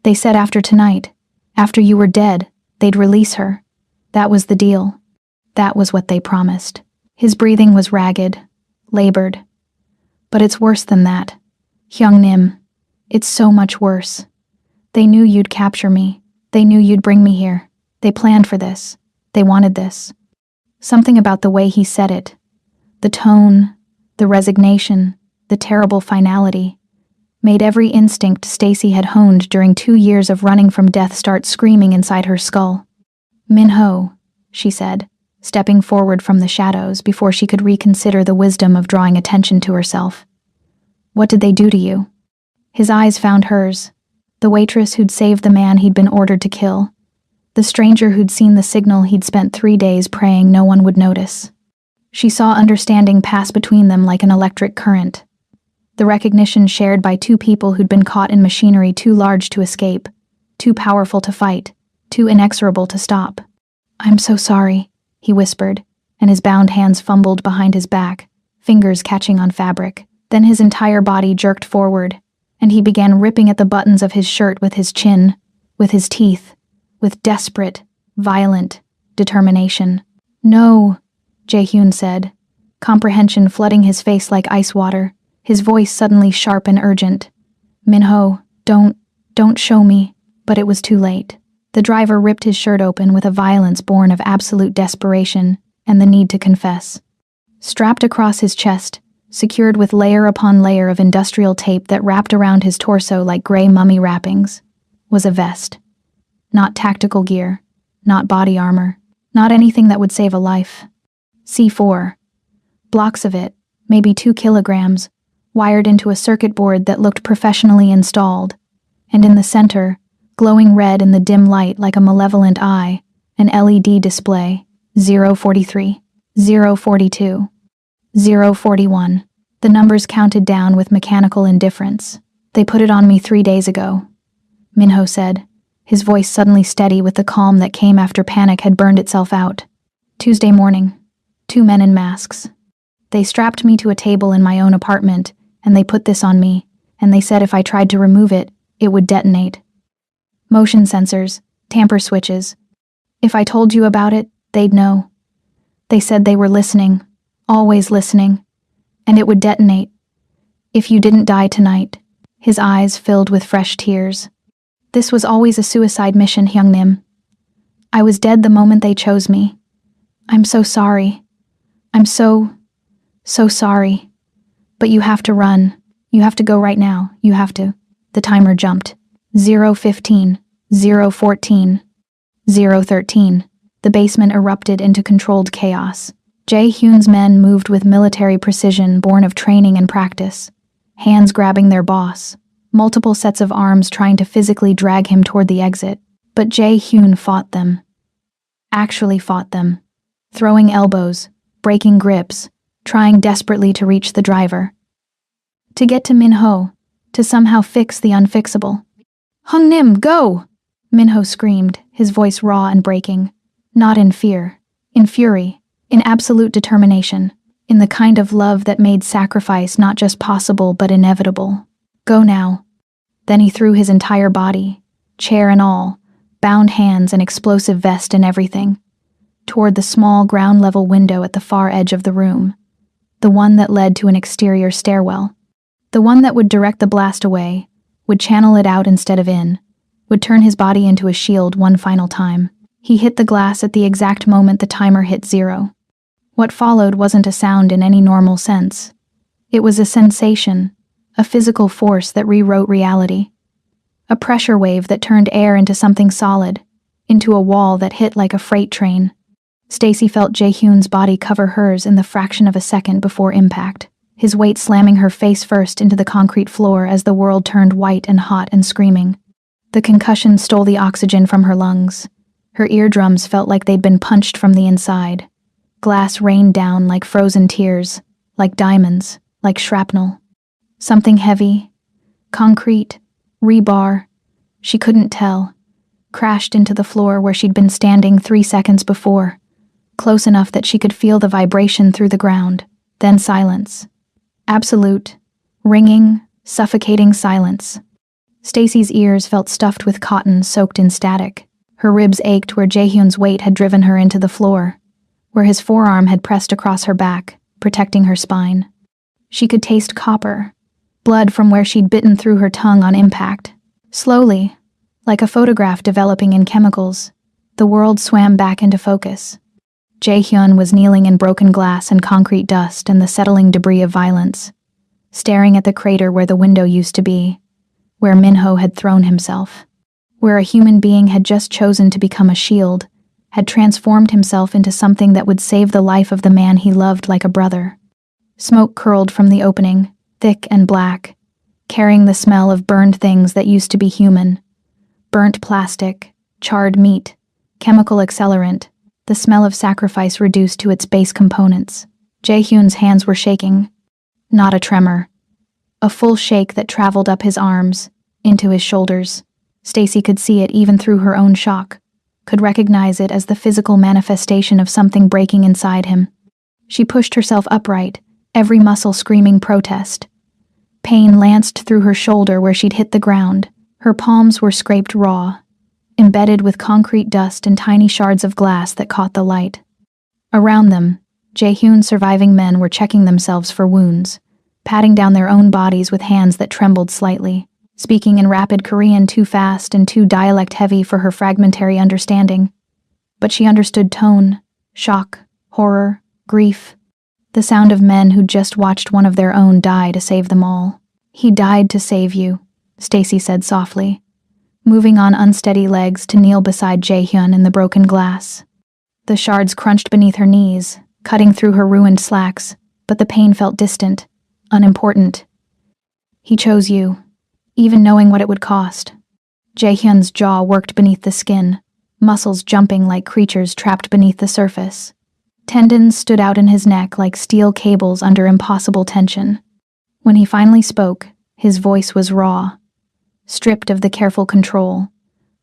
after tonight, after you were dead, they'd release her. That was the deal. That was what they promised. His breathing was ragged, labored. But it's worse than that. Hyung Nim. It's so much worse. They knew you'd capture me. They knew you'd bring me here. They planned for this. They wanted this. Something about the way he said it. The tone, the resignation, the terrible finality, made every instinct Stacy had honed during 2 years of running from death start screaming inside her skull. Minho, she said, stepping forward from the shadows before she could reconsider the wisdom of drawing attention to herself. What did they do to you? His eyes found hers, the waitress who'd saved the man he'd been ordered to kill, the stranger who'd seen the signal he'd spent 3 days praying no one would notice. She saw understanding pass between them like an electric current, the recognition shared by 2 people who'd been caught in machinery too large to escape, too powerful to fight, too inexorable to stop. I'm so sorry, he whispered, and his bound hands fumbled behind his back, fingers catching on fabric. Then his entire body jerked forward, and he began ripping at the buttons of his shirt with his chin, with his teeth, with desperate, violent determination. "No," Jae-hyun said, comprehension flooding his face like ice water, his voice suddenly sharp and urgent. "Minho, don't show me." But it was too late. The driver ripped his shirt open with a violence born of absolute desperation and the need to confess. Strapped across his chest, secured with layer upon layer of industrial tape that wrapped around his torso like gray mummy wrappings, was a vest. Not tactical gear, not body armor, not anything that would save a life. C4. Blocks of it, maybe 2 kilograms, wired into a circuit board that looked professionally installed, and in the center, glowing red in the dim light like a malevolent eye, an LED display, 043, 042, 041. The numbers counted down with mechanical indifference. "They put it on me 3 days ago," Minho said, his voice suddenly steady with the calm that came after panic had burned itself out. "Tuesday morning, 2 men in masks. They strapped me to a table in my own apartment, and they put this on me, and they said if I tried to remove it, it would detonate. Motion sensors, tamper switches. If I told you about it, they'd know. They said they were listening, always listening, and it would detonate. If you didn't die tonight." His eyes filled with fresh tears. "This was always a suicide mission, Hyungnim. I was dead the moment they chose me. I'm so sorry. I'm so sorry. But you have to run. You have to go right now. You have to." The timer jumped. 015, 014, 013. The basement erupted into controlled chaos. Jae-hyun's men moved with military precision born of training and practice, hands grabbing their boss, multiple sets of arms trying to physically drag him toward the exit. But Jae-hyun fought them. Actually fought them. Throwing elbows, breaking grips, trying desperately to reach the driver. To get to Minho, to somehow fix the unfixable. "Hyungnim, go!" Minho screamed, his voice raw and breaking. Not in fear, in fury, in absolute determination, in the kind of love that made sacrifice not just possible but inevitable. "Go now." Then he threw his entire body, chair and all, bound hands and explosive vest and everything, toward the small ground-level window at the far edge of the room, the one that led to an exterior stairwell, the one that would direct the blast away, would channel it out instead of in, would turn his body into a shield one final time. He hit the glass at the exact moment the timer hit 0. What followed wasn't a sound in any normal sense. It was a sensation, a physical force that rewrote reality. A pressure wave that turned air into something solid, into a wall that hit like a freight train. Stacy felt Jae-hyun's body cover hers in the fraction of a second before impact, his weight slamming her face first into the concrete floor as the world turned white and hot and screaming. The concussion stole the oxygen from her lungs. Her eardrums felt like they'd been punched from the inside. Glass rained down like frozen tears, like diamonds, like shrapnel. Something heavy, concrete, rebar, she couldn't tell, crashed into the floor where she'd been standing 3 seconds before, close enough that she could feel the vibration through the ground, then silence. Absolute, ringing, suffocating silence. Stacy's ears felt stuffed with cotton soaked in static. Her ribs ached where Jae-hyun's weight had driven her into the floor, where his forearm had pressed across her back, protecting her spine. She could taste copper, blood from where she'd bitten through her tongue on impact. Slowly, like a photograph developing in chemicals, the world swam back into focus. Jae-hyun was kneeling in broken glass and concrete dust and the settling debris of violence, staring at the crater where the window used to be, where Minho had thrown himself, where a human being had just chosen to become a shield, had transformed himself into something that would save the life of the man he loved like a brother. Smoke curled from the opening, thick and black, carrying the smell of burned things that used to be human. Burnt plastic, charred meat, chemical accelerant, the smell of sacrifice reduced to its base components. Jae-hyun's hands were shaking. Not a tremor. A full shake that traveled up his arms, into his shoulders. Stacy could see it even through her own shock. could recognize it as the physical manifestation of something breaking inside him. She pushed herself upright, every muscle screaming protest. Pain lanced through her shoulder where she'd hit the ground. Her palms were scraped raw, embedded with concrete dust and tiny shards of glass that caught the light. Around them, Jae-hyun's surviving men were checking themselves for wounds, patting down their own bodies with hands that trembled slightly, speaking in rapid Korean too fast and too dialect-heavy for her fragmentary understanding. But she understood tone, shock, horror, grief, the sound of men who'd just watched one of their own die to save them all. "He died to save you," Stacy said softly, moving on unsteady legs to kneel beside Jae-hyun in the broken glass. The shards crunched beneath her knees, cutting through her ruined slacks, but the pain felt distant, unimportant. "He chose you, even knowing what it would cost." Jae-hyun's jaw worked beneath the skin, muscles jumping like creatures trapped beneath the surface. Tendons stood out in his neck like steel cables under impossible tension. When he finally spoke, his voice was raw, stripped of the careful control,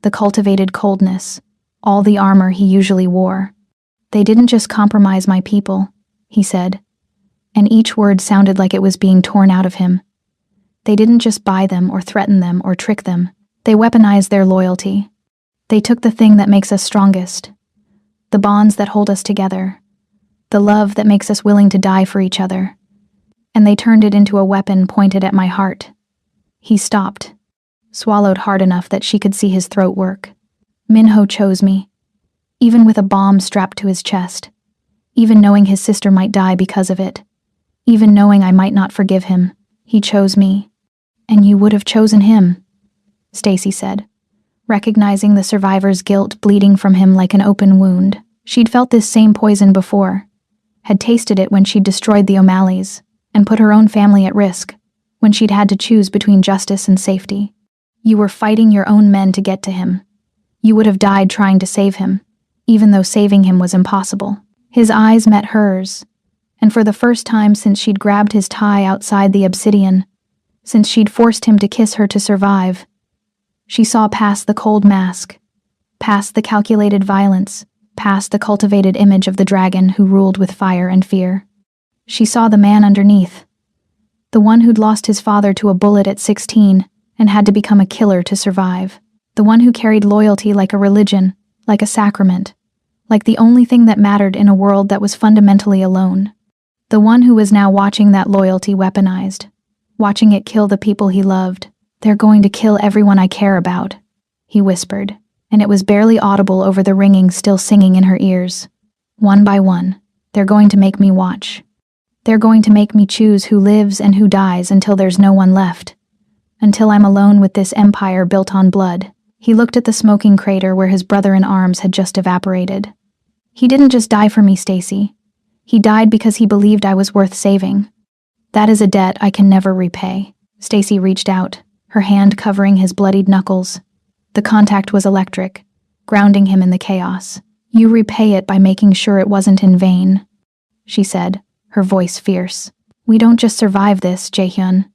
the cultivated coldness, all the armor he usually wore. "They didn't just compromise my people," he said, and each word sounded like it was being torn out of him. "They didn't just buy them or threaten them or trick them. They weaponized their loyalty. They took the thing that makes us strongest, the bonds that hold us together, the love that makes us willing to die for each other, and they turned it into a weapon pointed at my heart." He stopped, swallowed hard enough that she could see his throat work. "Minho chose me, even with a bomb strapped to his chest, even knowing his sister might die because of it, even knowing I might not forgive him. He chose me. And you would have chosen him," Stacy said, recognizing the survivor's guilt bleeding from him like an open wound. She'd felt this same poison before, had tasted it when she'd destroyed the O'Malleys and put her own family at risk, when she'd had to choose between justice and safety. You were fighting your own men to get to him. You would have died trying to save him, even though saving him was impossible. His eyes met hers, and for the first time since she'd grabbed his tie outside the obsidian, since she'd forced him to kiss her to survive, she saw past the cold mask, past the calculated violence, past the cultivated image of the dragon who ruled with fire and fear. She saw the man underneath, the one who'd lost his father to a bullet at 16 and had to become a killer to survive, the one who carried loyalty like a religion, like a sacrament, like the only thing that mattered in a world that was fundamentally alone, the one who was now watching that loyalty weaponized, watching it kill the people he loved. "They're going to kill everyone I care about," he whispered, and it was barely audible over the ringing still singing in her ears. "One by one, they're going to make me watch. They're going to make me choose who lives and who dies until there's no one left, until I'm alone with this empire built on blood." He looked at the smoking crater where his brother in arms had just evaporated. "He didn't just die for me, Stacy. He died because he believed I was worth saving. That is a debt I can never repay." Stacy reached out, her hand covering his bloodied knuckles. The contact was electric, grounding him in the chaos. "You repay it by making sure it wasn't in vain," she said, her voice fierce. "We don't just survive this, Jae-hyun.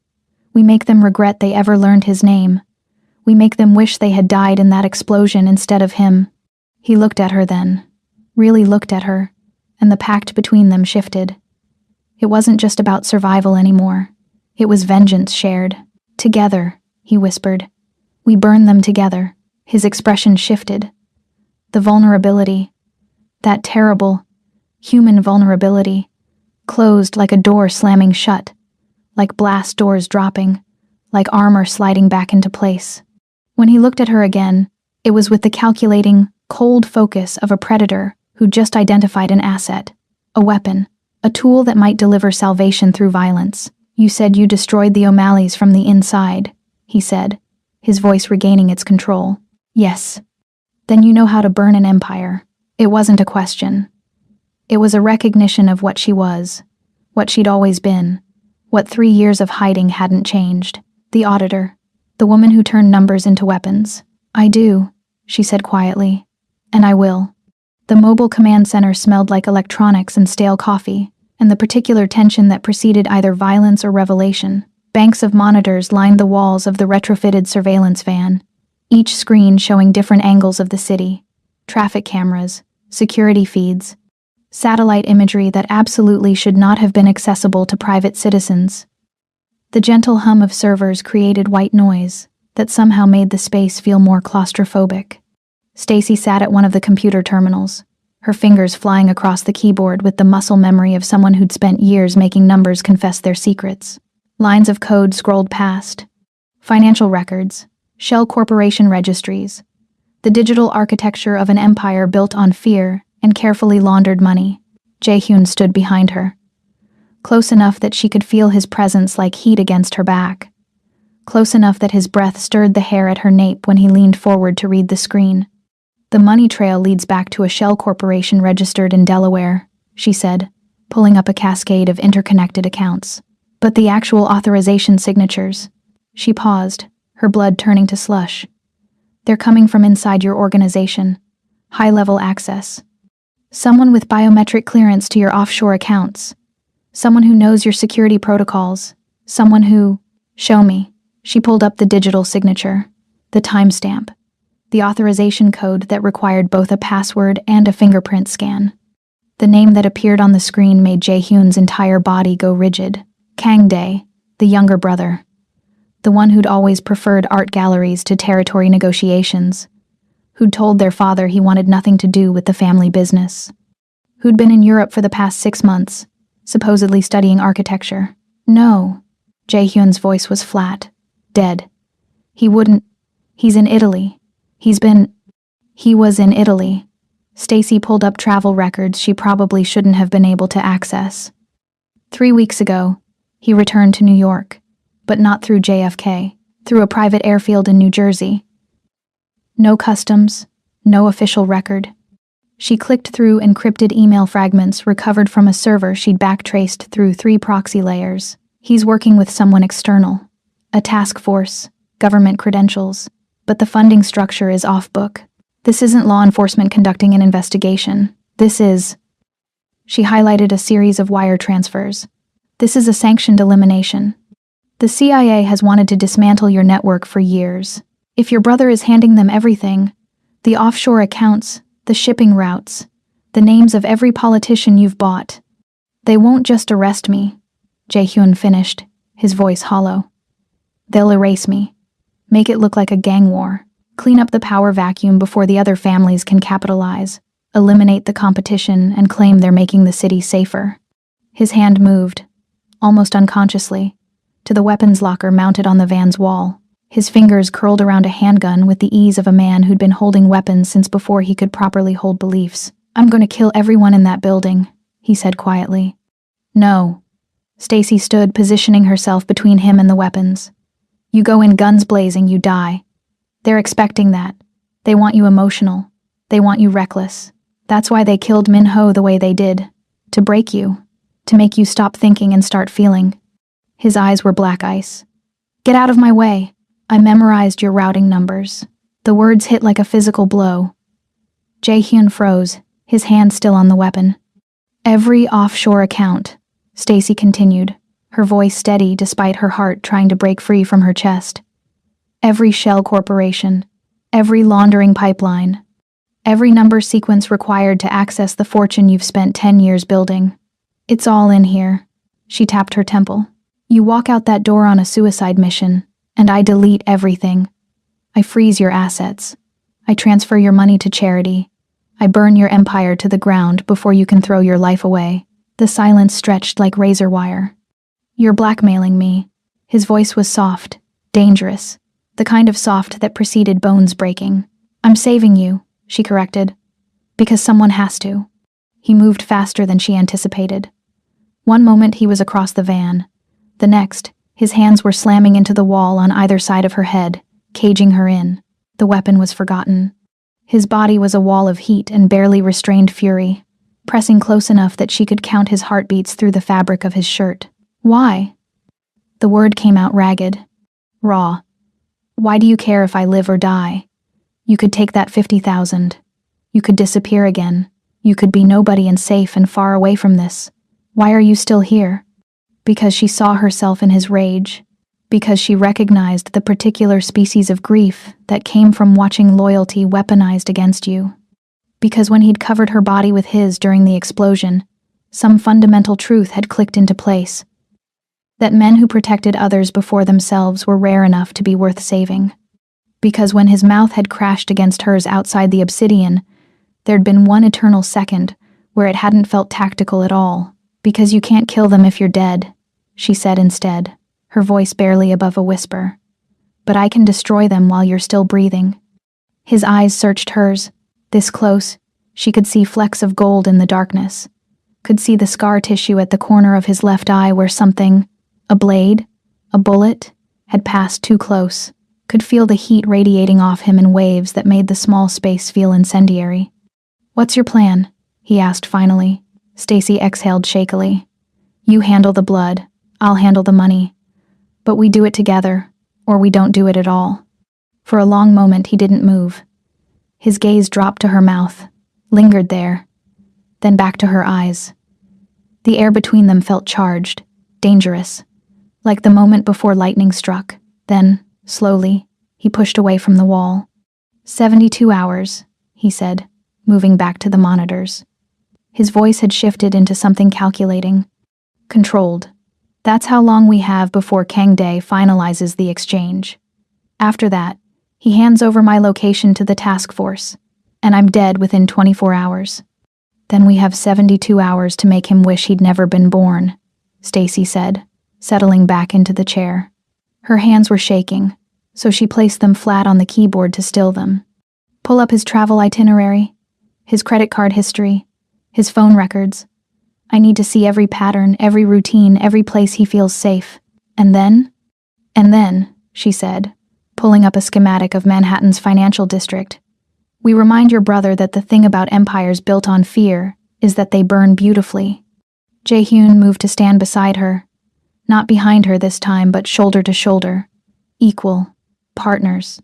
We make them regret they ever learned his name. We make them wish they had died in that explosion instead of him." He looked at her then, really looked at her, and the pact between them shifted. It wasn't just about survival anymore. It was vengeance shared. "Together," he whispered. "We burn them together." His expression shifted. The vulnerability, that terrible, human vulnerability, closed like a door slamming shut, like blast doors dropping, like armor sliding back into place. When he looked at her again, it was with the calculating, cold focus of a predator who just identified an asset, a weapon, a tool that might deliver salvation through violence. "You said you destroyed the O'Malleys from the inside," he said, his voice regaining its control. "Yes. Then you know how to burn an empire." It wasn't a question. It was a recognition of what she was, what she'd always been, what 3 years of hiding hadn't changed. The auditor, the woman who turned numbers into weapons. "I do," she said quietly, "and I will." The mobile command center smelled like electronics and stale coffee, and the particular tension that preceded either violence or revelation. Banks of monitors lined the walls of the retrofitted surveillance van, each screen showing different angles of the city. traffic cameras, security feeds, satellite imagery that absolutely should not have been accessible to private citizens. The gentle hum of servers created white noise that somehow made the space feel more claustrophobic. Stacy sat at one of the computer terminals, her fingers flying across the keyboard with the muscle memory of someone who'd spent years making numbers confess their secrets. Lines of code scrolled past. Financial records, shell corporation registries, the digital architecture of an empire built on fear and carefully laundered money. Jae-hyun stood behind her, close enough that she could feel his presence like heat against her back, close enough that his breath stirred the hair at her nape when he leaned forward to read the screen. "The money trail leads back to a shell corporation registered in Delaware," she said, pulling up a cascade of interconnected accounts. "But the actual authorization signatures..." She paused, her blood turning to slush. "They're coming from inside your organization. High-level access. Someone with biometric clearance to your offshore accounts. Someone who knows your security protocols. Someone who..." "Show me." She pulled up the digital signature, the timestamp, the authorization code that required both a password and a fingerprint scan. The name that appeared on the screen made Jae-hyun's entire body go rigid. Kang Dae, the younger brother. The one who'd always preferred art galleries to territory negotiations. Who'd told their father he wanted nothing to do with the family business. Who'd been in Europe for the past 6 months, supposedly studying architecture. "No." Jae-hyun's voice was flat, dead. "He wouldn't. He's in Italy. He was in Italy." Stacy pulled up travel records she probably shouldn't have been able to access. 3 weeks ago, he returned to New York, but not through JFK, through a private airfield in New Jersey. No customs, no official record. She clicked through encrypted email fragments recovered from a server she'd backtraced through 3 proxy layers. He's working with someone external, a task force, government credentials, but the funding structure is off-book. This isn't law enforcement conducting an investigation. This is... She highlighted a series of wire transfers. "This is a sanctioned elimination. The CIA has wanted to dismantle your network for years. If your brother is handing them everything, the offshore accounts, the shipping routes, the names of every politician you've bought, they won't just arrest me," Jae-hyun finished, his voice hollow. "They'll erase me. Make it look like a gang war. Clean up the power vacuum before the other families can capitalize, eliminate the competition, and claim they're making the city safer." His hand moved, almost unconsciously, to the weapons locker mounted on the van's wall. His fingers curled around a handgun with the ease of a man who'd been holding weapons since before he could properly hold beliefs. "I'm going to kill everyone in that building," he said quietly. "No." Stacy stood, positioning herself between him and the weapons. "You go in guns blazing, you die. They're expecting that. They want you emotional. They want you reckless. That's why they killed Min-ho the way they did. To break you. To make you stop thinking and start feeling." His eyes were black ice. "Get out of my way. I memorized your routing numbers." The words hit like a physical blow. Jae-hyun froze, his hand still on the weapon. "Every offshore account," Stacy continued, her voice steady despite her heart trying to break free from her chest. "Every shell corporation, every laundering pipeline, every number sequence required to access the fortune you've spent 10 years building. It's all in here." She tapped her temple. "You walk out that door on a suicide mission, and I delete everything. I freeze your assets. I transfer your money to charity. I burn your empire to the ground before you can throw your life away." The silence stretched like razor wire. "You're blackmailing me." His voice was soft, dangerous, the kind of soft that preceded bones breaking. "I'm saving you," she corrected. "Because someone has to." He moved faster than she anticipated. One moment he was across the van. The next, his hands were slamming into the wall on either side of her head, caging her in. The weapon was forgotten. His body was a wall of heat and barely restrained fury, pressing close enough that she could count his heartbeats through the fabric of his shirt. "Why?" The word came out ragged, raw. "Why do you care if I live or die? You could take that 50,000. You could disappear again. You could be nobody and safe and far away from this. Why are you still here?" Because she saw herself in his rage. Because she recognized the particular species of grief that came from watching loyalty weaponized against you. Because when he'd covered her body with his during the explosion, some fundamental truth had clicked into place. That men who protected others before themselves were rare enough to be worth saving. Because when his mouth had crashed against hers outside the obsidian, there'd been one eternal second where it hadn't felt tactical at all. Because you can't kill them if you're dead, she said instead, her voice barely above a whisper. But I can destroy them while you're still breathing. His eyes searched hers. This close, she could see flecks of gold in the darkness. Could see the scar tissue at the corner of his left eye where something, a blade, a bullet, had passed too close. Could feel the heat radiating off him in waves that made the small space feel incendiary. "What's your plan?" he asked finally. Stacy exhaled shakily. "You handle the blood, I'll handle the money. But we do it together, or we don't do it at all." For a long moment he didn't move. His gaze dropped to her mouth, lingered there, then back to her eyes. The air between them felt charged, dangerous, like the moment before lightning struck. Then, slowly, he pushed away from the wall. 72 hours, he said, moving back to the monitors. His voice had shifted into something calculating. Controlled. That's how long we have before Kang Day finalizes the exchange. After that, he hands over my location to the task force, and I'm dead within 24 hours. Then we have 72 hours to make him wish he'd never been born, Stacy said, settling back into the chair. Her hands were shaking, so she placed them flat on the keyboard to still them. Pull up his travel itinerary, his credit card history, his phone records. I need to see every pattern, every routine, every place he feels safe. And then, she said, pulling up a schematic of Manhattan's financial district, we remind your brother that the thing about empires built on fear is that they burn beautifully. Jae-hyun moved to stand beside her, not behind her this time, but shoulder to shoulder, equal, partners.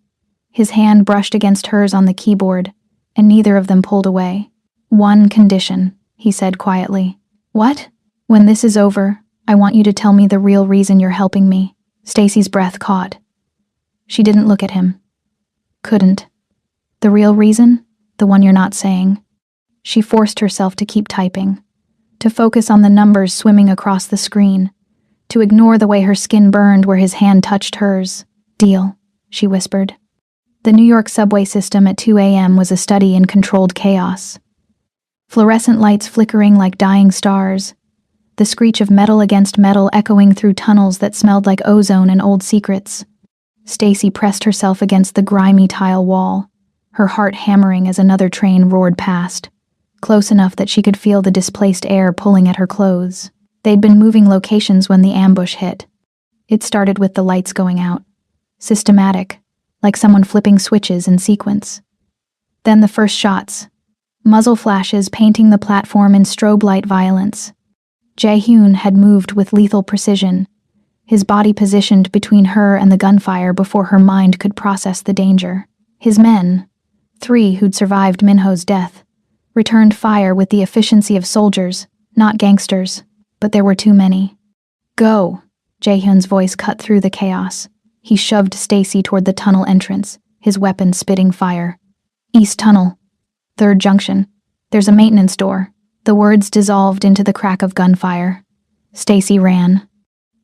His hand brushed against hers on the keyboard, and neither of them pulled away. "One condition," he said quietly. "What?" "When this is over, I want you to tell me the real reason you're helping me." Stacy's breath caught. She didn't look at him. Couldn't. The real reason? The one you're not saying. She forced herself to keep typing, to focus on the numbers swimming across the screen, to ignore the way her skin burned where his hand touched hers. "Deal," she whispered. The New York subway system at 2 a.m. was a study in controlled chaos. Fluorescent lights flickering like dying stars, the screech of metal against metal echoing through tunnels that smelled like ozone and old secrets. Stacy pressed herself against the grimy tile wall, her heart hammering as another train roared past, close enough that she could feel the displaced air pulling at her clothes. They'd been moving locations when the ambush hit. It started with the lights going out. Systematic, like someone flipping switches in sequence. Then the first shots, muzzle flashes painting the platform in strobe light violence. Jae-hyun had moved with lethal precision, his body positioned between her and the gunfire before her mind could process the danger. His men, 3 who'd survived Minho's death, returned fire with the efficiency of soldiers, not gangsters, but there were too many. "Go!" Jae-hyun's voice cut through the chaos. He shoved Stacy toward the tunnel entrance, his weapon spitting fire. "East Tunnel. 3rd Junction. There's a maintenance door." The words dissolved into the crack of gunfire. Stacy ran.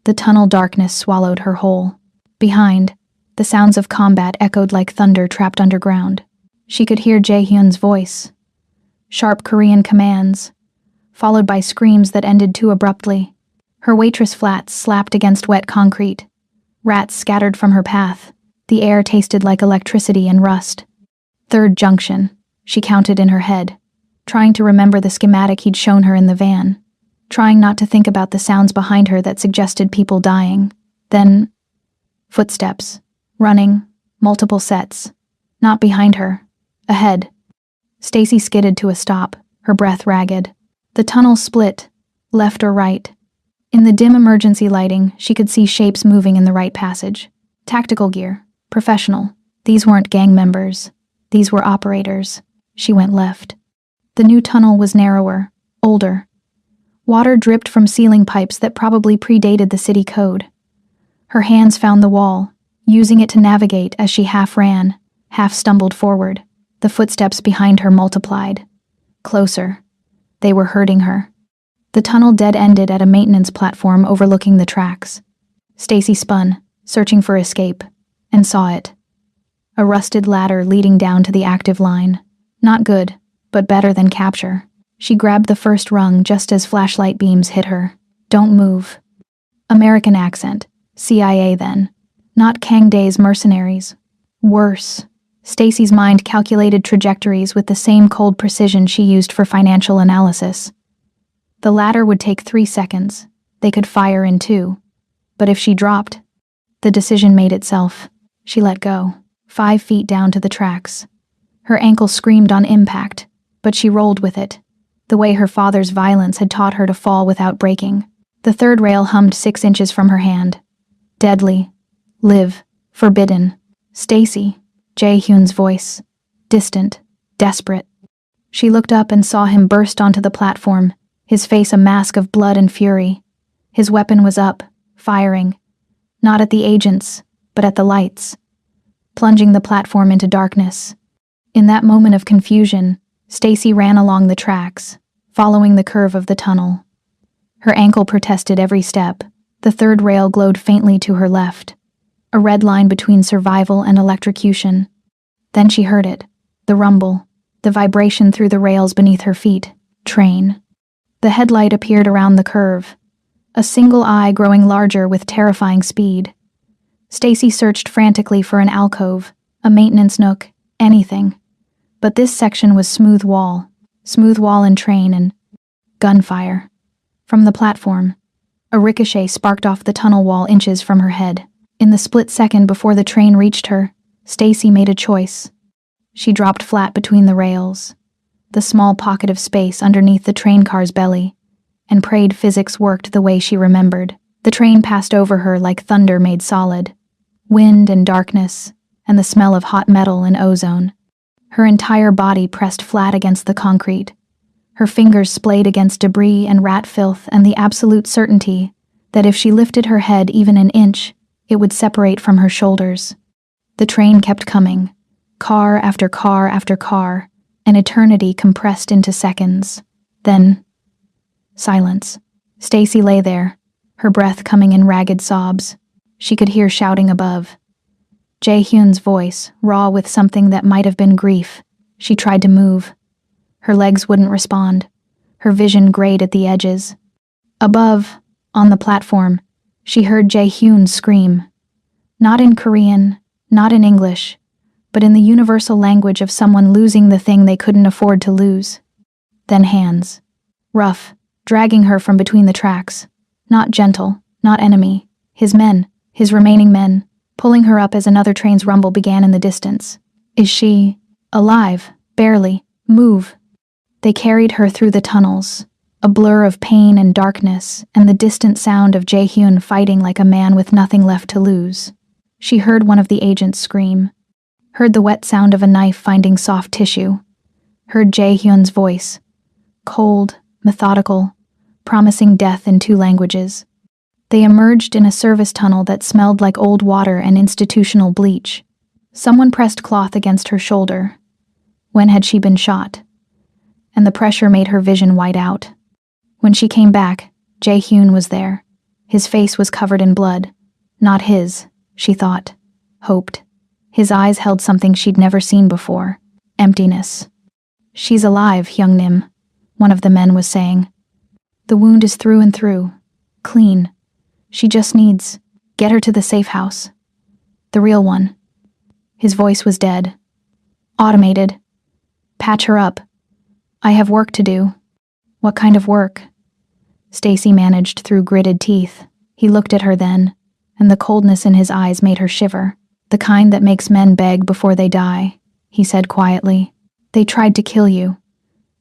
The tunnel darkness swallowed her whole. Behind, the sounds of combat echoed like thunder trapped underground. She could hear Jae-hyun's voice. Sharp Korean commands, followed by screams that ended too abruptly. Her Waitress flats slapped against wet concrete. Rats scattered from her path. The air tasted like electricity and rust. 3rd Junction, she counted in her head, trying to remember the schematic he'd shown her in the van, trying not to think about the sounds behind her that suggested people dying. Then, footsteps, running, multiple sets. Not behind her. Ahead. Stacy skidded to a stop, her breath ragged. The tunnel split, left or right. In the dim emergency lighting, she could see shapes moving in the right passage. Tactical gear, professional. These weren't gang members. These were operators. She went left. The new tunnel was narrower, older. Water dripped from ceiling pipes that probably predated the city code. Her hands found the wall, using it to navigate as she half ran, half stumbled forward. The footsteps behind her multiplied. Closer. They were hurting her. The tunnel dead-ended at a maintenance platform overlooking the tracks. Stacy spun, searching for escape, and saw it. A rusted ladder leading down to the active line. Not good, but better than capture. She grabbed the first rung just as flashlight beams hit her. Don't move. American accent. CIA then. Not Kang Day's mercenaries. Worse. Stacy's mind calculated trajectories with the same cold precision she used for financial analysis. The ladder would take 3 seconds. They could fire in 2. But if she dropped, the decision made itself. She let go, 5 feet down to the tracks. Her ankle screamed on impact, but she rolled with it, the way her father's violence had taught her to fall without breaking. The third rail hummed 6 inches from her hand. Deadly. Live. Forbidden. Stacy. Jae-hyun's voice. Distant. Desperate. She looked up and saw him burst onto the platform, his face a mask of blood and fury. His weapon was up, firing. Not at the agents, but at the lights. Plunging the platform into darkness. In that moment of confusion, Stacy ran along the tracks, following the curve of the tunnel. Her ankle protested every step. The third rail glowed faintly to her left, a red line between survival and electrocution. Then she heard it, the rumble, the vibration through the rails beneath her feet. Train. The headlight appeared around the curve, a single eye growing larger with terrifying speed. Stacy searched frantically for an alcove, a maintenance nook, anything. But this section was smooth wall and train and gunfire. From the platform, a ricochet sparked off the tunnel wall inches from her head. In the split second before the train reached her, Stacy made a choice. She dropped flat between the rails, the small pocket of space underneath the train car's belly, and prayed physics worked the way she remembered. The train passed over her like thunder made solid, wind and darkness, and the smell of hot metal and ozone. Her entire body pressed flat against the concrete, her fingers splayed against debris and rat filth, and the absolute certainty that if she lifted her head even an inch, it would separate from her shoulders. The train kept coming, car after car after car, an eternity compressed into seconds. Then, silence. Stacy lay there, her breath coming in ragged sobs. She could hear shouting above. Jae-hyun's voice, raw with something that might have been grief. She tried to move. Her legs wouldn't respond. Her vision grayed at the edges. Above, on the platform, she heard Jae-hyun scream. Not in Korean, not in English, but in the universal language of someone losing the thing they couldn't afford to lose. Then hands. Rough, dragging her from between the tracks. Not gentle, not enemy. His men, his remaining men, pulling her up as another train's rumble began in the distance. Is she alive? Barely. Move. They carried her through the tunnels, a blur of pain and darkness, and the distant sound of Jae-hyun fighting like a man with nothing left to lose. She heard one of the agents scream, heard the wet sound of a knife finding soft tissue, heard Jae-hyun's voice, cold, methodical, promising death in 2 languages. They emerged in a service tunnel that smelled like old water and institutional bleach. Someone pressed cloth against her shoulder. When had she been shot? And the pressure made her vision white out. When she came back, Jae-hyun was there. His face was covered in blood. Not his, she thought, hoped. His eyes held something she'd never seen before. Emptiness. She's alive, Hyung Nim, one of the men was saying. The wound is through and through. Clean. She just needs, get her to the safe house. The real one. His voice was dead. Automated. Patch her up. I have work to do. What kind of work? Stacy managed through gritted teeth. He looked at her then, and the coldness in his eyes made her shiver. The kind that makes men beg before they die, he said quietly. They tried to kill you.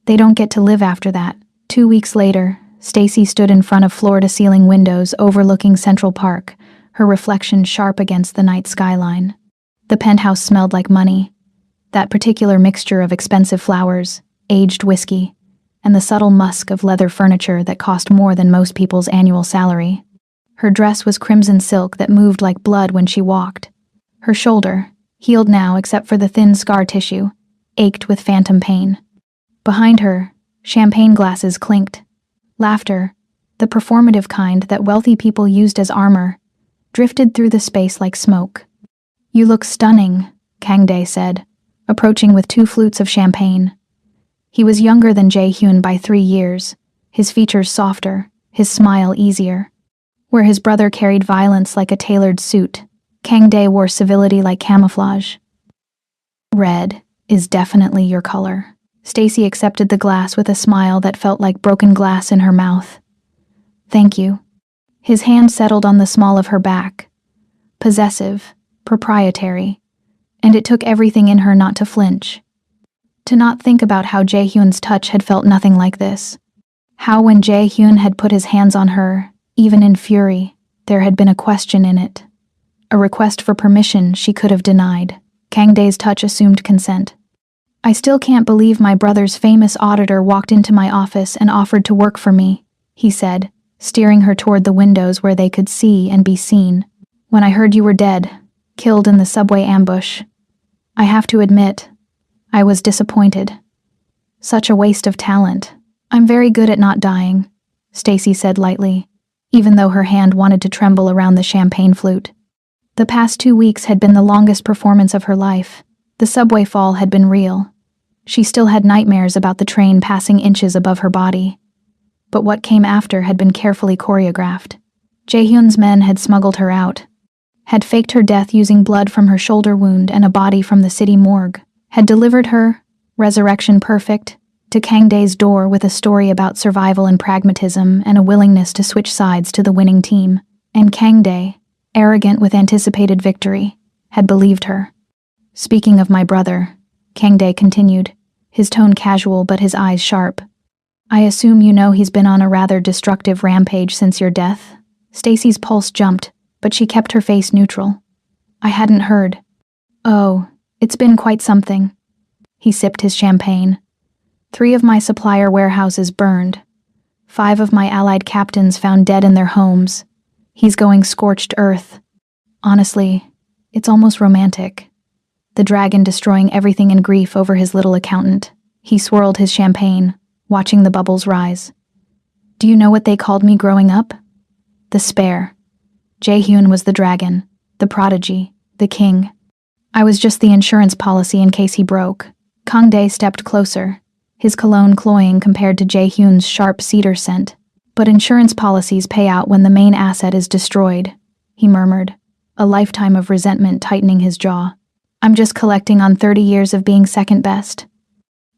They don't get to live after that. 2 weeks later, Stacy stood in front of floor-to-ceiling windows overlooking Central Park, her reflection sharp against the night skyline. The penthouse smelled like money. That particular mixture of expensive flowers, aged whiskey, and the subtle musk of leather furniture that cost more than most people's annual salary. Her dress was crimson silk that moved like blood when she walked. Her shoulder, healed now except for the thin scar tissue, ached with phantom pain. Behind her, champagne glasses clinked. Laughter, the performative kind that wealthy people used as armor, drifted through the space like smoke. "You look stunning," Kang Dae said, approaching with 2 flutes of champagne. He was younger than Jae-hyun by 3 years, his features softer, his smile easier. Where his brother carried violence like a tailored suit, Kang Dae wore civility like camouflage. "Red is definitely your color." Stacy accepted the glass with a smile that felt like broken glass in her mouth. "Thank you." His hand settled on the small of her back. Possessive, proprietary, and it took everything in her not to flinch. To not think about how Jae-hyun's touch had felt nothing like this. How when Jae-hyun had put his hands on her, even in fury, there had been a question in it. A request for permission she could have denied. Kang Dae's touch assumed consent. "I still can't believe my brother's famous auditor walked into my office and offered to work for me," he said, steering her toward the windows where they could see and be seen. "When I heard you were dead, killed in the subway ambush, I have to admit, I was disappointed. Such a waste of talent. I'm very good at not dying," Stacy said lightly, even though her hand wanted to tremble around the champagne flute. The past 2 weeks had been the longest performance of her life. The subway fall had been real. She still had nightmares about the train passing inches above her body. But what came after had been carefully choreographed. Jae-hyun's men had smuggled her out, had faked her death using blood from her shoulder wound and a body from the city morgue, had delivered her, resurrection perfect, to Kang Dae's door with a story about survival and pragmatism and a willingness to switch sides to the winning team. And Kang Dae, arrogant with anticipated victory, had believed her. "Speaking of my brother," Kang Dae continued, his tone casual but his eyes sharp. "I assume you know he's been on a rather destructive rampage since your death?" Stacy's pulse jumped, but she kept her face neutral. "I hadn't heard." "Oh, it's been quite something." He sipped his champagne. 3 of my supplier warehouses burned. 5 of my allied captains found dead in their homes. He's going scorched earth. Honestly, it's almost romantic. The dragon destroying everything in grief over his little accountant. He swirled his champagne, watching the bubbles rise. "Do you know what they called me growing up? The spare. Jae-hyun was the dragon, the prodigy, the king. I was just the insurance policy in case he broke." Kang Dae stepped closer, his cologne cloying compared to Jae-hyun's sharp cedar scent. "But insurance policies pay out when the main asset is destroyed," he murmured, a lifetime of resentment tightening his jaw. "I'm just collecting on 30 years of being second best.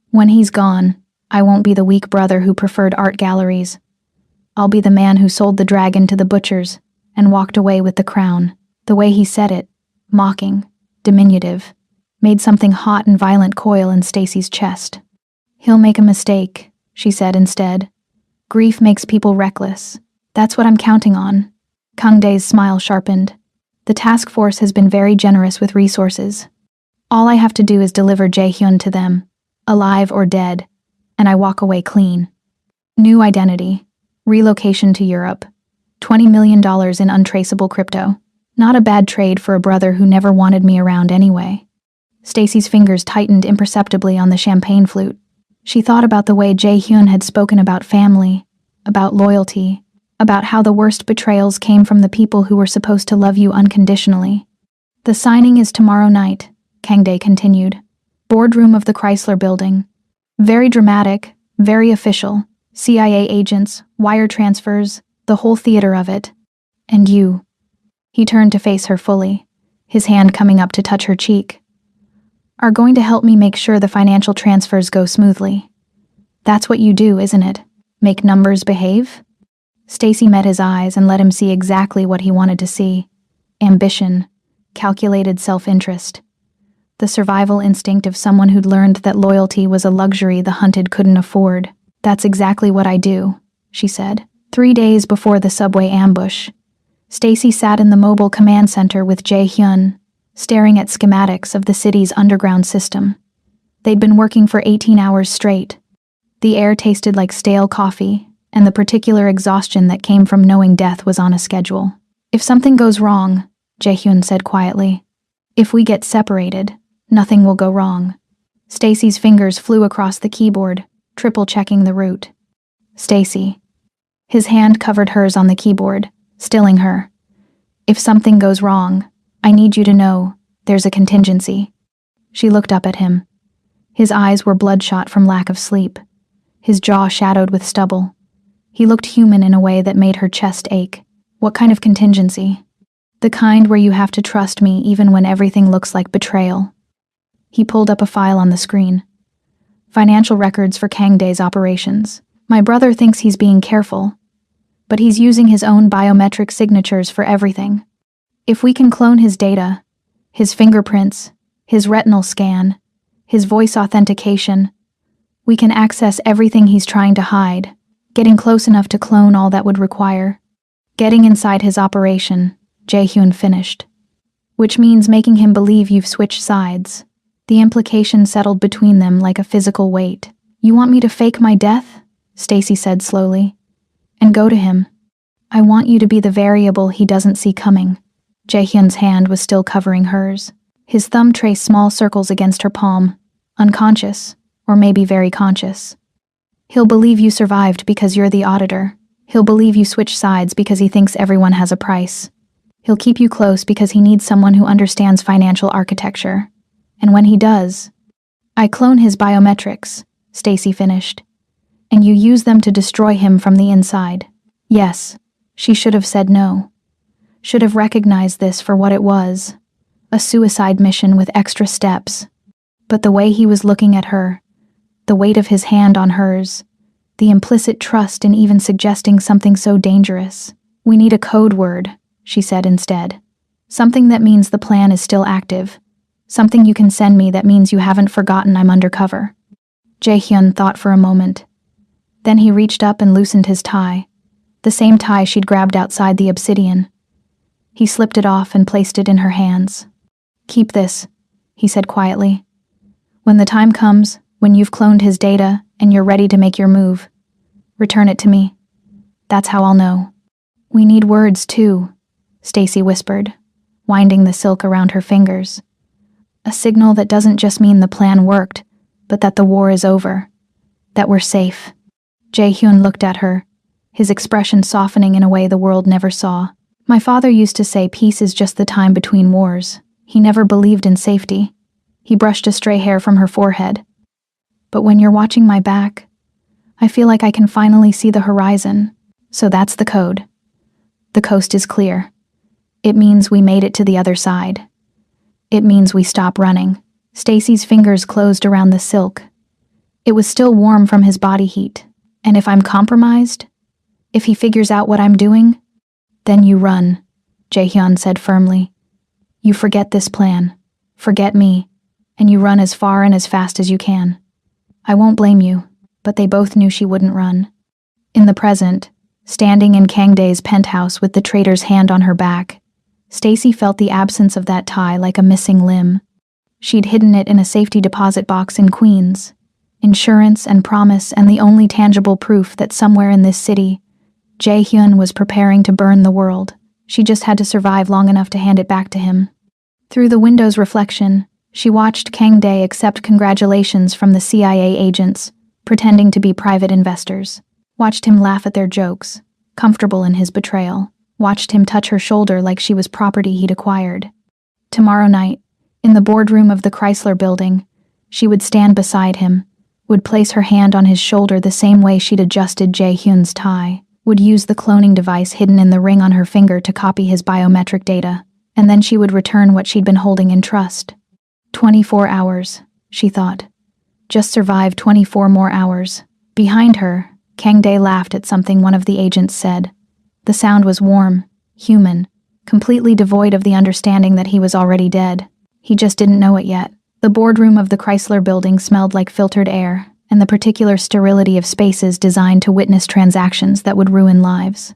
When he's gone, I won't be the weak brother who preferred art galleries. I'll be the man who sold the dragon to the butchers and walked away with the crown." The way he said it, mocking, diminutive, made something hot and violent coil in Stacy's chest. "He'll make a mistake," she said instead. "Grief makes people reckless. That's what I'm counting on." Kang Dae's smile sharpened. "The task force has been very generous with resources. All I have to do is deliver Jae-hyun to them, alive or dead, and I walk away clean. New identity, relocation to Europe, $20 million in untraceable crypto. Not a bad trade for a brother who never wanted me around anyway." Stacy's fingers tightened imperceptibly on the champagne flute. She thought about the way Jae-hyun had spoken about family, about loyalty, about how the worst betrayals came from the people who were supposed to love you unconditionally. "The signing is tomorrow night," Kang Dae continued. "Boardroom of the Chrysler Building. Very dramatic, very official. CIA agents, wire transfers, the whole theater of it. And you." He turned to face her fully, his hand coming up to touch her cheek. "Are going to help me make sure the financial transfers go smoothly. That's what you do, isn't it? Make numbers behave?" Stacy met his eyes and let him see exactly what he wanted to see. Ambition, calculated self-interest. The survival instinct of someone who'd learned that loyalty was a luxury the hunted couldn't afford. "That's exactly what I do," she said. 3 days before the subway ambush, Stacy sat in the mobile command center with Jae-hyun, staring at schematics of the city's underground system. They'd been working for 18 hours straight. The air tasted like stale coffee, and the particular exhaustion that came from knowing death was on a schedule. "If something goes wrong," Jae-hyun said quietly, "if we get separated, nothing will go wrong. Stacy's fingers flew across the keyboard, triple-checking the route. Stacy. His hand covered hers on the keyboard, stilling her. If something goes wrong, I need you to know there's a contingency. She looked up at him. His eyes were bloodshot from lack of sleep, his jaw shadowed with stubble. He looked human in a way that made her chest ache. What kind of contingency? The kind where you have to trust me even when everything looks like betrayal. He pulled up a file on the screen. Financial records for Kangdae's operations. My brother thinks he's being careful, but he's using his own biometric signatures for everything. If we can clone his data, his fingerprints, his retinal scan, his voice authentication, we can access everything he's trying to hide, getting close enough to clone all that would require. Getting inside his operation, Jae-hyun finished. Which means making him believe you've switched sides. The implication settled between them like a physical weight. You want me to fake my death? Stacy said slowly. And go to him. I want you to be the variable he doesn't see coming. Jae-hyun's hand was still covering hers. His thumb traced small circles against her palm, unconscious, or maybe very conscious. He'll believe you survived because you're the auditor. He'll believe you switched sides because he thinks everyone has a price. He'll keep you close because he needs someone who understands financial architecture. And when he does, I clone his biometrics, Stacy finished. And you use them to destroy him from the inside. Yes, she should have said no. Should have recognized this for what it was. A suicide mission with extra steps. But the way he was looking at her, the weight of his hand on hers, the implicit trust in even suggesting something so dangerous. We need a code word, she said instead. Something that means the plan is still active. Something you can send me that means you haven't forgotten I'm undercover. Jae-hyun thought for a moment. Then he reached up and loosened his tie, the same tie she'd grabbed outside the obsidian. He slipped it off and placed it in her hands. Keep this, he said quietly. When the time comes, when you've cloned his data and you're ready to make your move, return it to me. That's how I'll know. We need words too, Stacy whispered, winding the silk around her fingers. A signal that doesn't just mean the plan worked, but that the war is over. That we're safe. Jae-hyun looked at her, his expression softening in a way the world never saw. My father used to say peace is just the time between wars. He never believed in safety. He brushed a stray hair from her forehead. But when you're watching my back, I feel like I can finally see the horizon. So that's the code. The coast is clear. It means we made it to the other side. It means we stop running. Stacy's fingers closed around the silk. It was still warm from his body heat. And if I'm compromised, if he figures out what I'm doing, then you run, Jae-hyun said firmly. You forget this plan, forget me, and you run as far and as fast as you can. I won't blame you, but they both knew she wouldn't run. In the present, standing in Kangdae's penthouse with the traitor's hand on her back, Stacy felt the absence of that tie like a missing limb. She'd hidden it in a safety deposit box in Queens. Insurance and promise and the only tangible proof that somewhere in this city, Jae-hyun was preparing to burn the world. She just had to survive long enough to hand it back to him. Through the window's reflection, she watched Kangdae accept congratulations from the CIA agents, pretending to be private investors. Watched him laugh at their jokes, comfortable in his betrayal. Watched him touch her shoulder like she was property he'd acquired. Tomorrow night, in the boardroom of the Chrysler building, she would stand beside him, would place her hand on his shoulder the same way she'd adjusted Jae-hyun's tie, would use the cloning device hidden in the ring on her finger to copy his biometric data, and then she would return what she'd been holding in trust. 24 hours, she thought. Just survive 24 more hours. Behind her, Kangdae laughed at something one of the agents said. The sound was warm, human, completely devoid of the understanding that he was already dead. He just didn't know it yet. The boardroom of the Chrysler building smelled like filtered air, and the particular sterility of spaces designed to witness transactions that would ruin lives.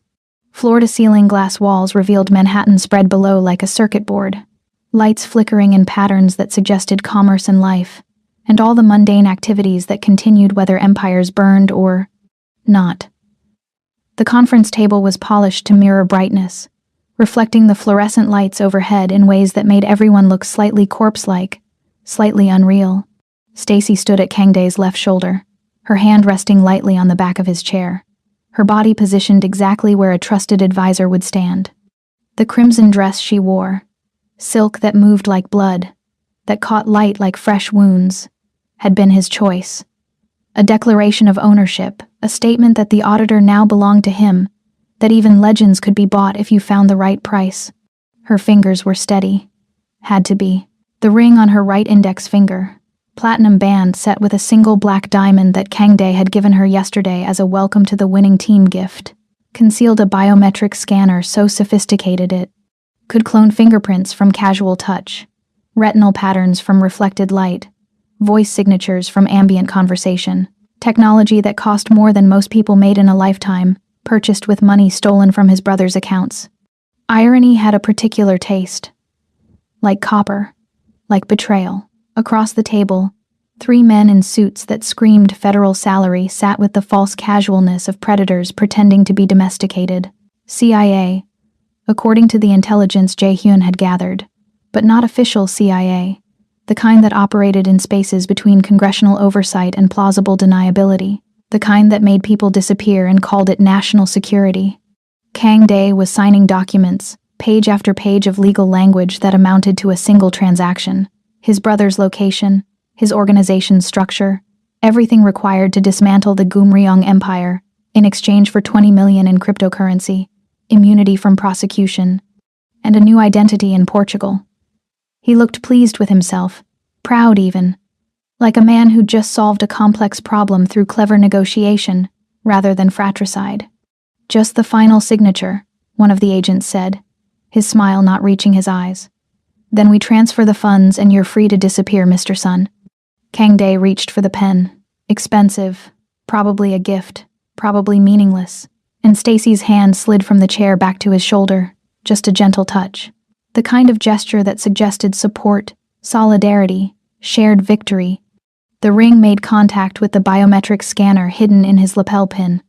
Floor-to-ceiling glass walls revealed Manhattan spread below like a circuit board, lights flickering in patterns that suggested commerce and life, and all the mundane activities that continued whether empires burned or not. The conference table was polished to mirror brightness, reflecting the fluorescent lights overhead in ways that made everyone look slightly corpse-like, slightly unreal. Stacy stood at Kang Dae's left shoulder, her hand resting lightly on the back of his chair, her body positioned exactly where a trusted advisor would stand. The crimson dress she wore, silk that moved like blood, that caught light like fresh wounds, had been his choice. A declaration of ownership, a statement that the auditor now belonged to him, that even legends could be bought if you found the right price. Her fingers were steady. Had to be. The ring on her right index finger, platinum band set with a single black diamond that Kang Dae had given her yesterday as a welcome to the winning team gift, concealed a biometric scanner so sophisticated it could clone fingerprints from casual touch, retinal patterns from reflected light, voice signatures from ambient conversation, technology that cost more than most people made in a lifetime, purchased with money stolen from his brother's accounts. Irony had a particular taste. Like copper, like betrayal. Across the table, 3 men in suits that screamed federal salary sat with the false casualness of predators pretending to be domesticated. CIA, according to the intelligence Jae-hyun had gathered, but not official CIA, the kind that operated in spaces between congressional oversight and plausible deniability, the kind that made people disappear and called it national security. Kang Dae was signing documents, page after page of legal language that amounted to a single transaction. His brother's location, his organization's structure, everything required to dismantle the Gumryong Empire in exchange for 20 million in cryptocurrency, immunity from prosecution, and a new identity in Portugal. He looked pleased with himself, proud even, like a man who'd just solved a complex problem through clever negotiation rather than fratricide. Just the final signature, one of the agents said, his smile not reaching his eyes. Then we transfer the funds and you're free to disappear, Mr. Sun. Kang Dae reached for the pen. Expensive, probably a gift, probably meaningless, and Stacy's hand slid from the chair back to his shoulder, just a gentle touch. The kind of gesture that suggested support, solidarity, shared victory. The ring made contact with the biometric scanner hidden in his lapel pin.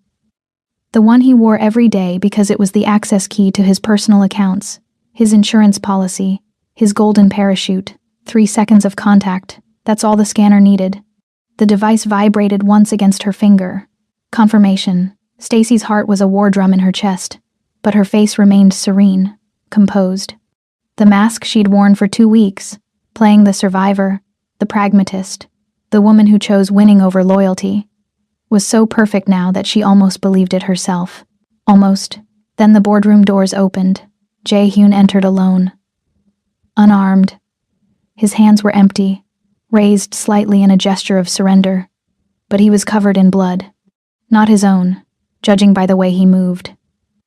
The one he wore every day because it was the access key to his personal accounts, his insurance policy, his golden parachute. 3 seconds of contact, that's all the scanner needed. The device vibrated once against her finger. Confirmation. Stacy's heart was a war drum in her chest, but her face remained serene, composed. The mask she'd worn for 2 weeks, playing the survivor, the pragmatist, the woman who chose winning over loyalty, was so perfect now that she almost believed it herself. Almost. Then the boardroom doors opened. Jae-hyun entered alone. Unarmed. His hands were empty, raised slightly in a gesture of surrender, but he was covered in blood. Not his own, judging by the way he moved.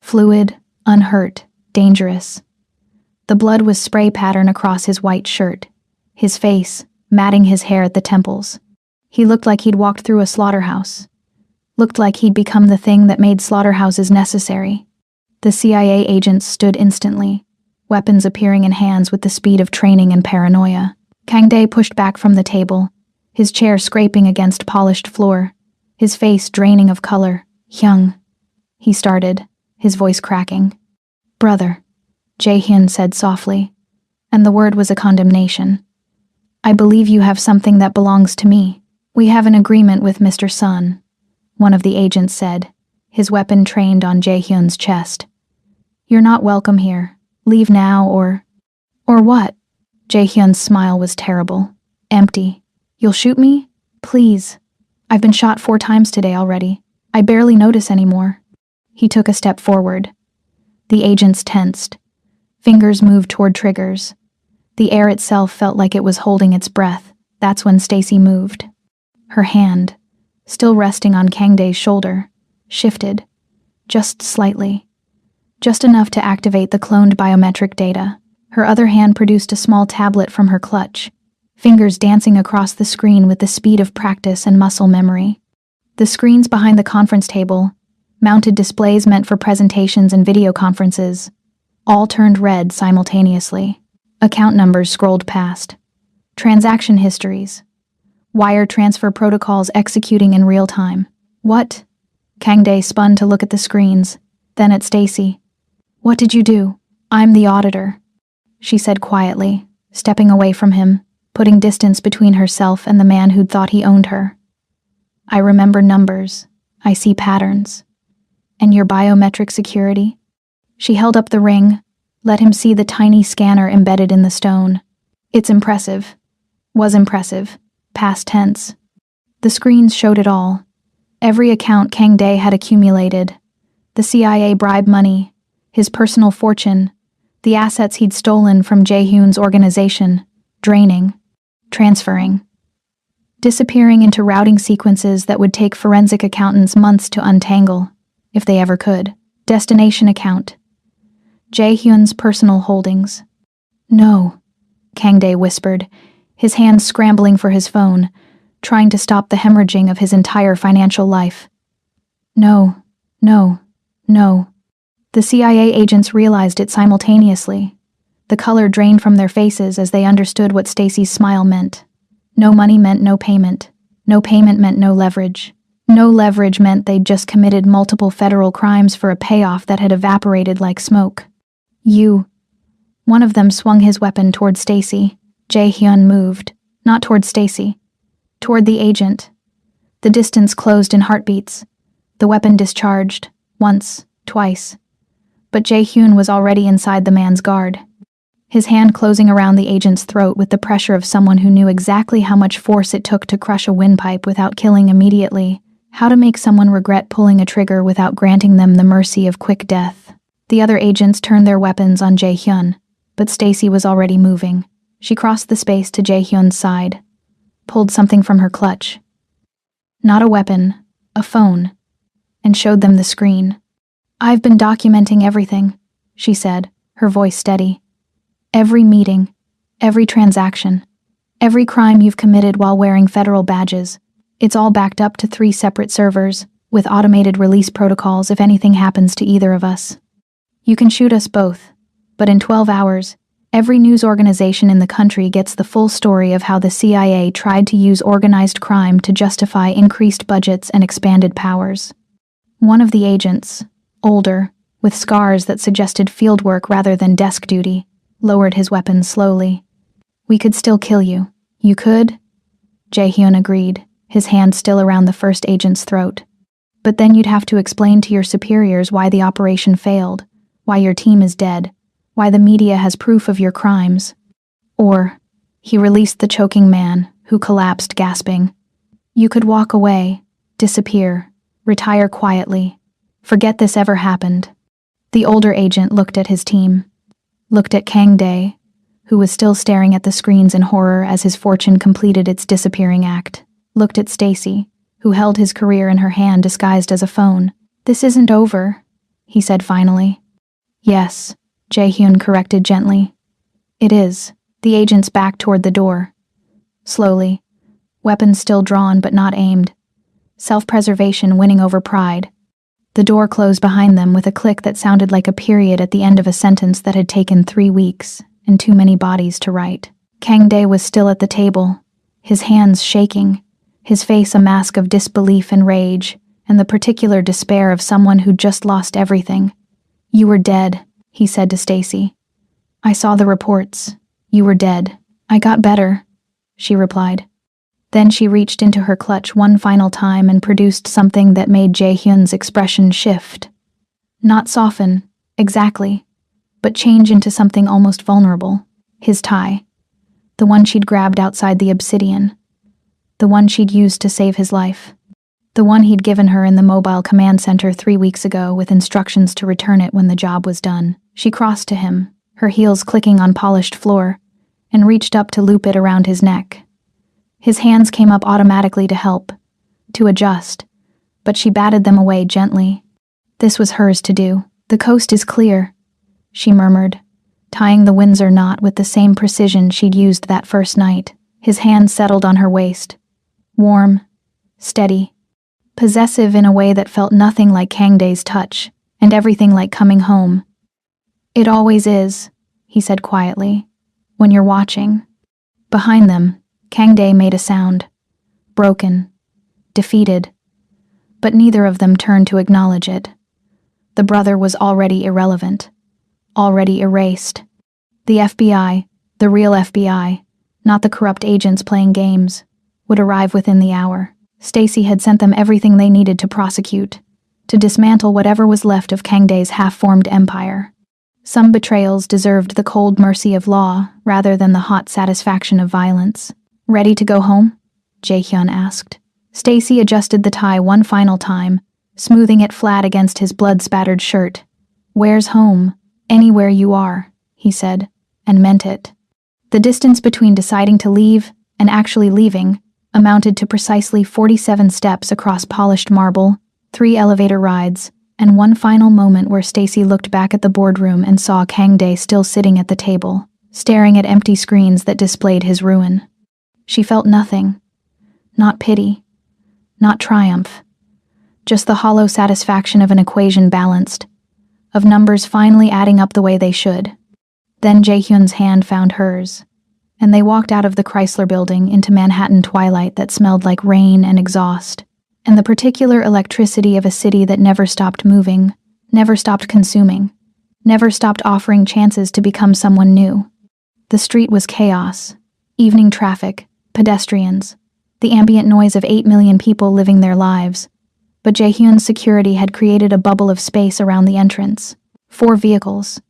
Fluid, unhurt, dangerous. The blood was spray pattern across his white shirt, his face, matting his hair at the temples. He looked like he'd walked through a slaughterhouse. Looked like he'd become the thing that made slaughterhouses necessary. The CIA agents stood instantly, weapons appearing in hands with the speed of training and paranoia. Kang Dae pushed back from the table, his chair scraping against polished floor, his face draining of color. Hyung, he started, his voice cracking. Brother, Jae-hyun said softly, and the word was a condemnation. I believe you have something that belongs to me. We have an agreement with Mr. Sun, one of the agents said, his weapon trained on Jae-hyun's chest. You're not welcome here. Leave now or what? Jae-hyun's smile was terrible, empty. You'll shoot me? Please. I've been shot 4 times today already. I barely notice anymore. He took a step forward. The agents tensed. Fingers moved toward triggers. The air itself felt like it was holding its breath. That's when Stacy moved. Her hand, still resting on Kang Dae's shoulder, shifted, just slightly. Just enough to activate the cloned biometric data. Her other hand produced a small tablet from her clutch, fingers dancing across the screen with the speed of practice and muscle memory. The screens behind the conference table, mounted displays meant for presentations and video conferences, all turned red simultaneously. Account numbers scrolled past. Transaction histories. Wire transfer protocols executing in real time. What? Kang Dae spun to look at the screens, then at Stacy. What did you do? I'm the auditor, she said quietly, stepping away from him. putting distance between herself and the man who'd thought he owned her. I remember numbers. I see patterns. And your biometric security? She held up the ring, let him see the tiny scanner embedded in the stone. It's impressive. Was impressive. Past tense. The screens showed it all. Every account Kang Dae had accumulated. The CIA bribe money, his personal fortune, the assets he'd stolen from Jae-hyun's organization, draining, transferring, disappearing into routing sequences that would take forensic accountants months to untangle, if they ever could. Destination account. Jae-hyun's personal holdings. No, Kang Dae whispered, his hands scrambling for his phone, trying to stop the hemorrhaging of his entire financial life. No, no, no. The CIA agents realized it simultaneously. The color drained from their faces as they understood what Stacy's smile meant. No money meant no payment. No payment meant no leverage. No leverage meant they'd just committed multiple federal crimes for a payoff that had evaporated like smoke. You. One of them swung his weapon toward Stacy. Jae-hyun moved, not toward Stacy, toward the agent. The distance closed in heartbeats. The weapon discharged, once, twice. But Jae-hyun was already inside the man's guard, his hand closing around the agent's throat with the pressure of someone who knew exactly how much force it took to crush a windpipe without killing immediately, how to make someone regret pulling a trigger without granting them the mercy of quick death. The other agents turned their weapons on Jae-hyun, but Stacy was already moving. She crossed the space to Jae-hyun's side, pulled something from her clutch. Not a weapon, a phone, and showed them the screen. I've been documenting everything, she said, her voice steady. Every meeting, every transaction, every crime you've committed while wearing federal badges. It's all backed up to 3 separate servers, with automated release protocols if anything happens to either of us. You can shoot us both, but in 12 hours, every news organization in the country gets the full story of how the CIA tried to use organized crime to justify increased budgets and expanded powers. One of the agents, older, with scars that suggested fieldwork rather than desk duty, lowered his weapon slowly. We could still kill you. You could? Jae-hyun agreed, his hand still around the first agent's throat. But then you'd have to explain to your superiors why the operation failed, why your team is dead, why the media has proof of your crimes. Or, he released the choking man, who collapsed gasping. You could walk away, disappear, retire quietly, forget this ever happened. The older agent looked at his team, looked at Kang Dae, who was still staring at the screens in horror as his fortune completed its disappearing act, looked at Stacy, who held his career in her hand disguised as a phone. This isn't over, he said finally. Yes, Jae-hyun corrected gently. It is. The agents backed toward the door. Slowly, weapons still drawn but not aimed. Self-preservation winning over pride. The door closed behind them with a click that sounded like a period at the end of a sentence that had taken 3 weeks and too many bodies to write. Kang Dae was still at the table, his hands shaking, his face a mask of disbelief and rage, and the particular despair of someone who'd just lost everything. You were dead, he said to Stacy. I saw the reports. You were dead. I got better, she replied. Then she reached into her clutch one final time and produced something that made Jae-hyun's expression shift. Not soften, exactly, but change into something almost vulnerable. His tie. The one she'd grabbed outside the obsidian. The one she'd used to save his life. The one he'd given her in the mobile command center 3 weeks ago with instructions to return it when the job was done. She crossed to him, her heels clicking on polished floor, and reached up to loop it around his neck. His hands came up automatically to help, to adjust, but she batted them away gently. This was hers to do. The coast is clear, she murmured, tying the Windsor knot with the same precision she'd used that first night. His hand settled on her waist. Warm, steady, possessive in a way that felt nothing like Kang Dae's touch, and everything like coming home. It always is, he said quietly, when you're watching. Behind them, Kang Dae made a sound. Broken. Defeated. But neither of them turned to acknowledge it. The brother was already irrelevant. Already erased. The FBI, the real FBI, not the corrupt agents playing games, would arrive within the hour. Stacy had sent them everything they needed to prosecute, to dismantle whatever was left of Kangdae's half-formed empire. Some betrayals deserved the cold mercy of law rather than the hot satisfaction of violence. "Ready to go home?" Jae-hyun asked. Stacy adjusted the tie one final time, smoothing it flat against his blood-spattered shirt. "Where's home? Anywhere you are," he said, and meant it. The distance between deciding to leave and actually leaving amounted to precisely 47 steps across polished marble, 3 elevator rides, and one final moment where Stacy looked back at the boardroom and saw Kangdae still sitting at the table, staring at empty screens that displayed his ruin. She felt nothing. Not pity. Not triumph. Just the hollow satisfaction of an equation balanced, of numbers finally adding up the way they should. Then Jae-hyun's hand found hers, and they walked out of the Chrysler building into Manhattan twilight that smelled like rain and exhaust, and the particular electricity of a city that never stopped moving, never stopped consuming, never stopped offering chances to become someone new. The street was chaos, evening traffic, pedestrians, the ambient noise of 8 million people living their lives. But Jae-hyun's security had created a bubble of space around the entrance. 4 vehicles,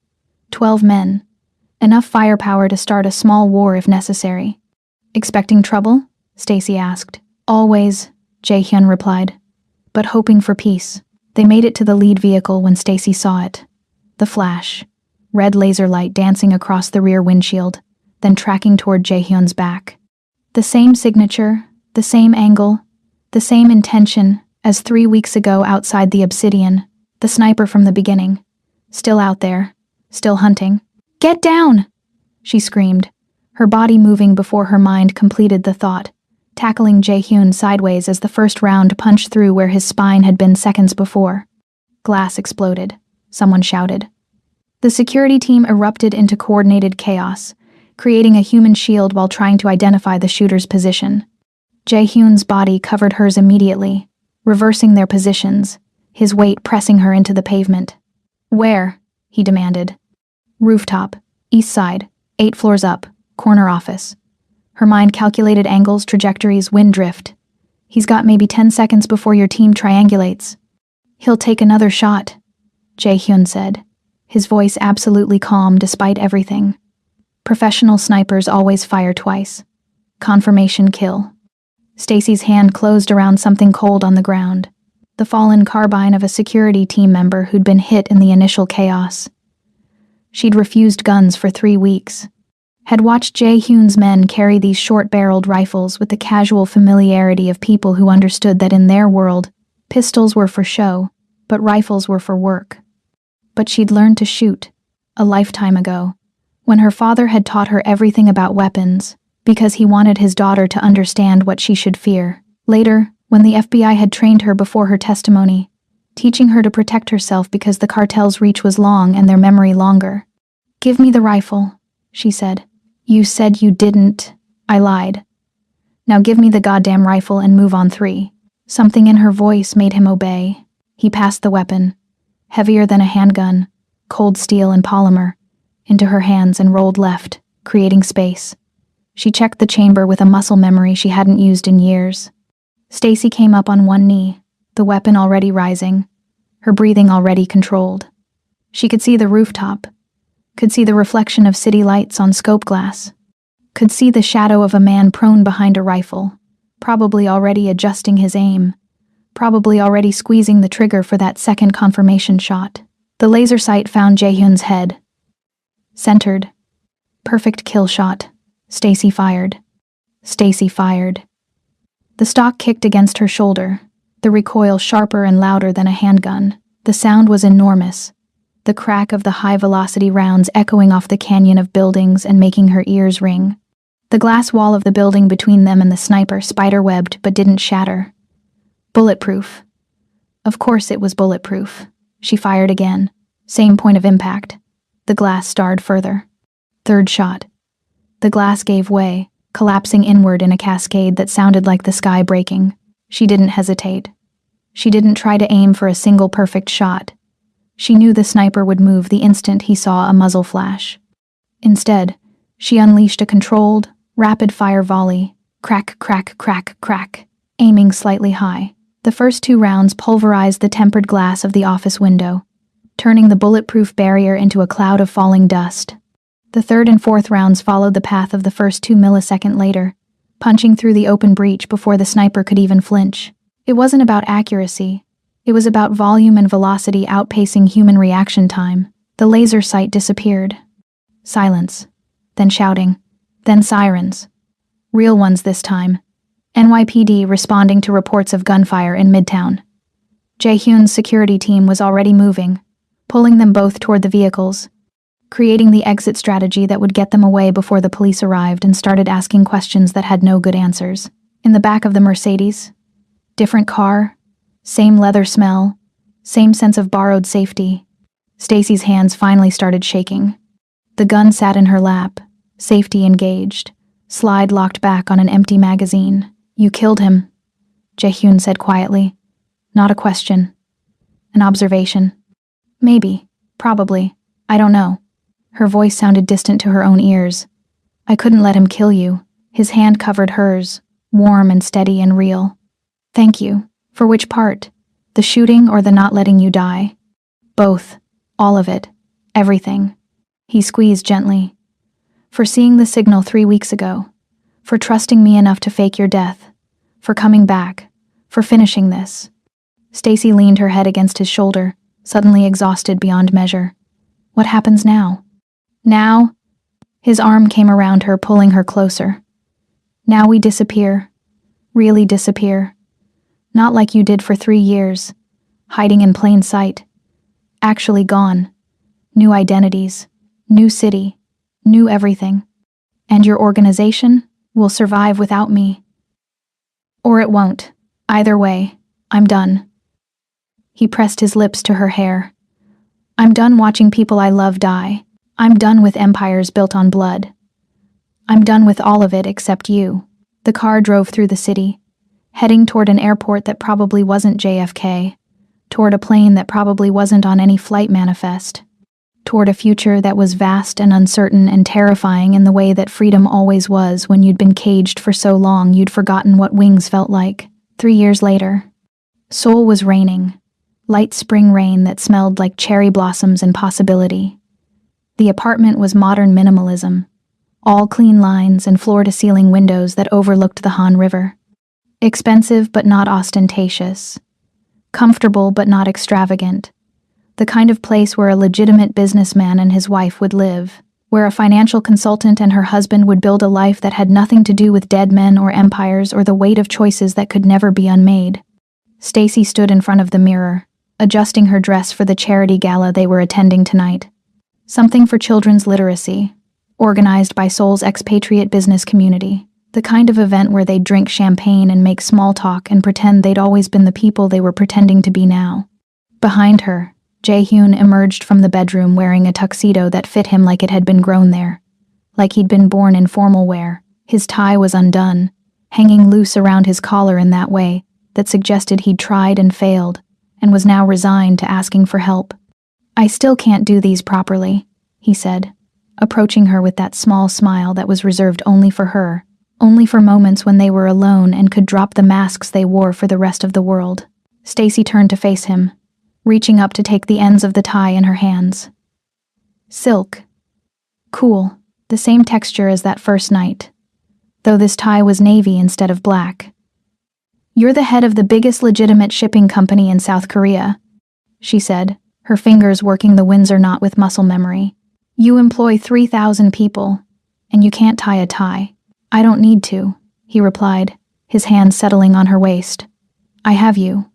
12 men, enough firepower to start a small war if necessary. "Expecting trouble?" Stacy asked. "Always," Jae-hyun replied, "but hoping for peace." They made it to the lead vehicle when Stacy saw it. The flash, red laser light dancing across the rear windshield, then tracking toward Jae-hyun's back. The same signature, the same angle, the same intention as 3 weeks ago outside the Obsidian, the sniper from the beginning. Still out there, still hunting. "Get down!" she screamed, her body moving before her mind completed the thought, tackling Jae-hyun sideways as the first round punched through where his spine had been seconds before. Glass exploded. Someone shouted. The security team erupted into coordinated chaos, creating a human shield while trying to identify the shooter's position. Jae-hyun's body covered hers immediately, reversing their positions, his weight pressing her into the pavement. "Where?" he demanded. "Rooftop, east side, 8 floors up, corner office." Her mind calculated angles, trajectories, wind drift. "He's got maybe 10 seconds before your team triangulates." "He'll take another shot," Jae-hyun said, his voice absolutely calm despite everything. Professional snipers always fire twice. Confirmation kill. Stacy's hand closed around something cold on the ground, the fallen carbine of a security team member who'd been hit in the initial chaos. She'd refused guns for 3 weeks, had watched Jae-hyun's men carry these short-barreled rifles with the casual familiarity of people who understood that in their world, pistols were for show, but rifles were for work. But she'd learned to shoot, a lifetime ago, when her father had taught her everything about weapons, because he wanted his daughter to understand what she should fear. Later, when the FBI had trained her before her testimony, teaching her to protect herself because the cartel's reach was long and their memory longer. "Give me the rifle," she said. "You said you didn't." I lied. "Now give me the goddamn rifle and move on 3. Something in her voice made him obey. He passed the weapon, heavier than a handgun, cold steel and polymer, into her hands and rolled left, creating space. She checked the chamber with a muscle memory she hadn't used in years. Stacy came up on one knee, the weapon already rising, her breathing already controlled. She could see the rooftop, could see the reflection of city lights on scope glass, could see the shadow of a man prone behind a rifle, probably already adjusting his aim, probably already squeezing the trigger for that second confirmation shot. The laser sight found Jae-hyun's head. Centered. Perfect kill shot. Stacy fired. Stacy fired. The stock kicked against her shoulder, the recoil sharper and louder than a handgun. The sound was enormous, the crack of the high-velocity rounds echoing off the canyon of buildings and making her ears ring. The glass wall of the building between them and the sniper spider-webbed but didn't shatter. Bulletproof. Of course it was bulletproof. She fired again. Same point of impact. The glass starred further. Third shot. The glass gave way, collapsing inward in a cascade that sounded like the sky breaking. She didn't hesitate. She didn't try to aim for a single perfect shot. She knew the sniper would move the instant he saw a muzzle flash. Instead, she unleashed a controlled, Rapid-fire volley. Crack, crack, crack, crack. Aiming slightly high. The first 2 rounds pulverized the tempered glass of the office window, turning the bulletproof barrier into a cloud of falling dust. The third and fourth rounds followed the path of the first 2 milliseconds later, punching through the open breach before the sniper could even flinch. It wasn't about accuracy. It was about volume and velocity outpacing human reaction time. The laser sight disappeared. Silence. Then shouting. Then sirens. Real ones this time. NYPD responding to reports of gunfire in Midtown. Jae-hyun's security team was already moving, pulling them both toward the vehicles, creating the exit strategy that would get them away before the police arrived and started asking questions that had no good answers. In the back of the Mercedes, different car, same leather smell, same sense of borrowed safety. Stacy's hands finally started shaking. The gun sat in her lap, safety engaged, slide locked back on an empty magazine. "You killed him," Jae-hyun said quietly. Not a question. An observation. "Maybe. Probably. I don't know." Her voice sounded distant to her own ears. "I couldn't let him kill you." His hand covered hers, warm and steady and real. "Thank you. For which part? The shooting or the not letting you die?" "Both. All of it. Everything." He squeezed gently. "For seeing the signal 3 weeks ago. For trusting me enough to fake your death. For coming back. For finishing this." Stacy leaned her head against his shoulder, suddenly exhausted beyond measure. "What happens now?" "Now?" His arm came around her, pulling her closer. "Now we disappear. Really disappear. Not like you did for 3 years, hiding in plain sight. Actually gone. New identities, new city, new everything. And your organization will survive without me. Or it won't. Either way, I'm done." He pressed his lips to her hair. "I'm done watching people I love die. I'm done with empires built on blood. I'm done with all of it except you." The car drove through the city, heading toward an airport that probably wasn't JFK, toward a plane that probably wasn't on any flight manifest, toward a future that was vast and uncertain and terrifying in the way that freedom always was when you'd been caged for so long you'd forgotten what wings felt like. 3 years later, Seoul was raining, light spring rain that smelled like cherry blossoms and possibility. The apartment was modern minimalism, all clean lines and floor-to-ceiling windows that overlooked the Han River. Expensive but not ostentatious. Comfortable but not extravagant. The kind of place where a legitimate businessman and his wife would live, where a financial consultant and her husband would build a life that had nothing to do with dead men or empires or the weight of choices that could never be unmade. Stacy stood in front of the mirror, adjusting her dress for the charity gala they were attending tonight. Something for children's literacy, organized by Seoul's expatriate business community. The kind of event where they'd drink champagne and make small talk and pretend they'd always been the people they were pretending to be now. Behind her, Jae-hyun emerged from the bedroom wearing a tuxedo that fit him like it had been grown there. Like he'd been born in formal wear. His tie was undone, hanging loose around his collar in that way that suggested he'd tried and failed, and was now resigned to asking for help. "I still can't do these properly," he said, approaching her with that small smile that was reserved only for her, only for moments when they were alone and could drop the masks they wore for the rest of the world. Stacy turned to face him, reaching up to take the ends of the tie in her hands. Silk. Cool, the same texture as that first night, though this tie was navy instead of black. "You're the head of the biggest legitimate shipping company in South Korea," she said, her fingers working the Windsor knot with muscle memory. "You employ 3,000 people, and you can't tie a tie." "I don't need to," he replied, his hand settling on her waist. "I have you."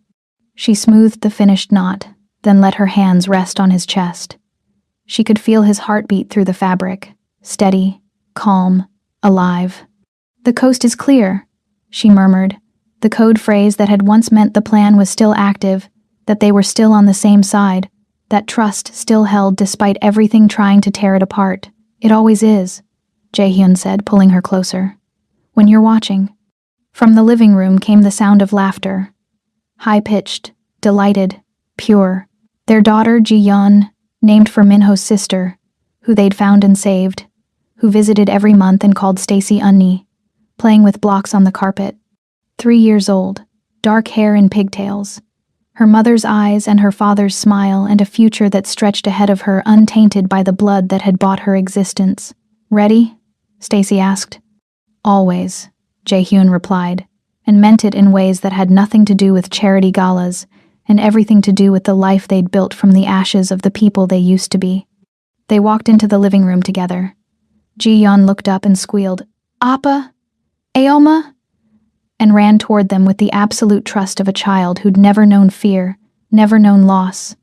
She smoothed the finished knot, then let her hands rest on his chest. She could feel his heartbeat through the fabric, steady, calm, alive. "The coast is clear," she murmured, the code phrase that had once meant the plan was still active, that they were still on the same side, that trust still held despite everything trying to tear it apart. "It always is," Jae-hyun said, pulling her closer. "When you're watching." From the living room came the sound of laughter. High-pitched, delighted, pure. Their daughter, Ji-yeon, named for Minho's sister, who they'd found and saved, who visited every month and called Stacy Unni, playing with blocks on the carpet. 3 years old, dark hair and pigtails. Her mother's eyes and her father's smile and a future that stretched ahead of her untainted by the blood that had bought her existence. "Ready?" Stacy asked. "Always," Jae-hyun replied, and meant it in ways that had nothing to do with charity galas and everything to do with the life they'd built from the ashes of the people they used to be. They walked into the living room together. Ji-yeon looked up and squealed, "Appa? Aoma?" and ran toward them with the absolute trust of a child who'd never known fear, never known loss,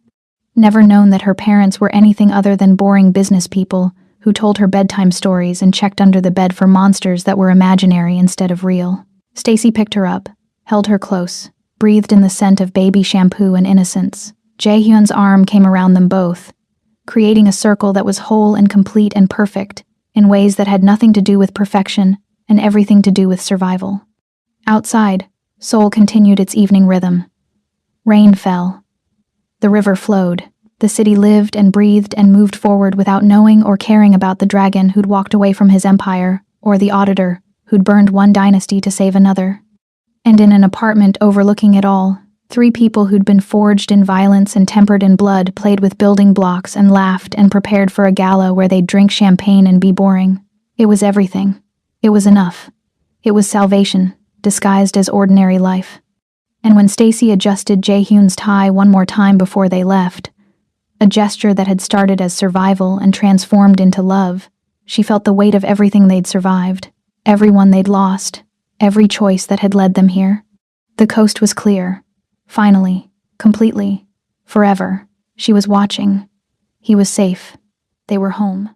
never known that her parents were anything other than boring business people who told her bedtime stories and checked under the bed for monsters that were imaginary instead of real. Stacy picked her up, held her close, breathed in the scent of baby shampoo and innocence. Jae-hyun's arm came around them both, creating a circle that was whole and complete and perfect in ways that had nothing to do with perfection and everything to do with survival. Outside, Seoul continued its evening rhythm. Rain fell. The river flowed. The city lived and breathed and moved forward without knowing or caring about the dragon who'd walked away from his empire, or the auditor who'd burned one dynasty to save another. And in an apartment overlooking it all, 3 people who'd been forged in violence and tempered in blood played with building blocks and laughed and prepared for a gala where they'd drink champagne and be boring. It was everything. It was enough. It was salvation, disguised as ordinary life. And when Stacy adjusted Jae-hyun's tie one more time before they left, a gesture that had started as survival and transformed into love, she felt the weight of everything they'd survived, everyone they'd lost, every choice that had led them here. The coast was clear. Finally, completely, forever. She was watching. He was safe. They were home.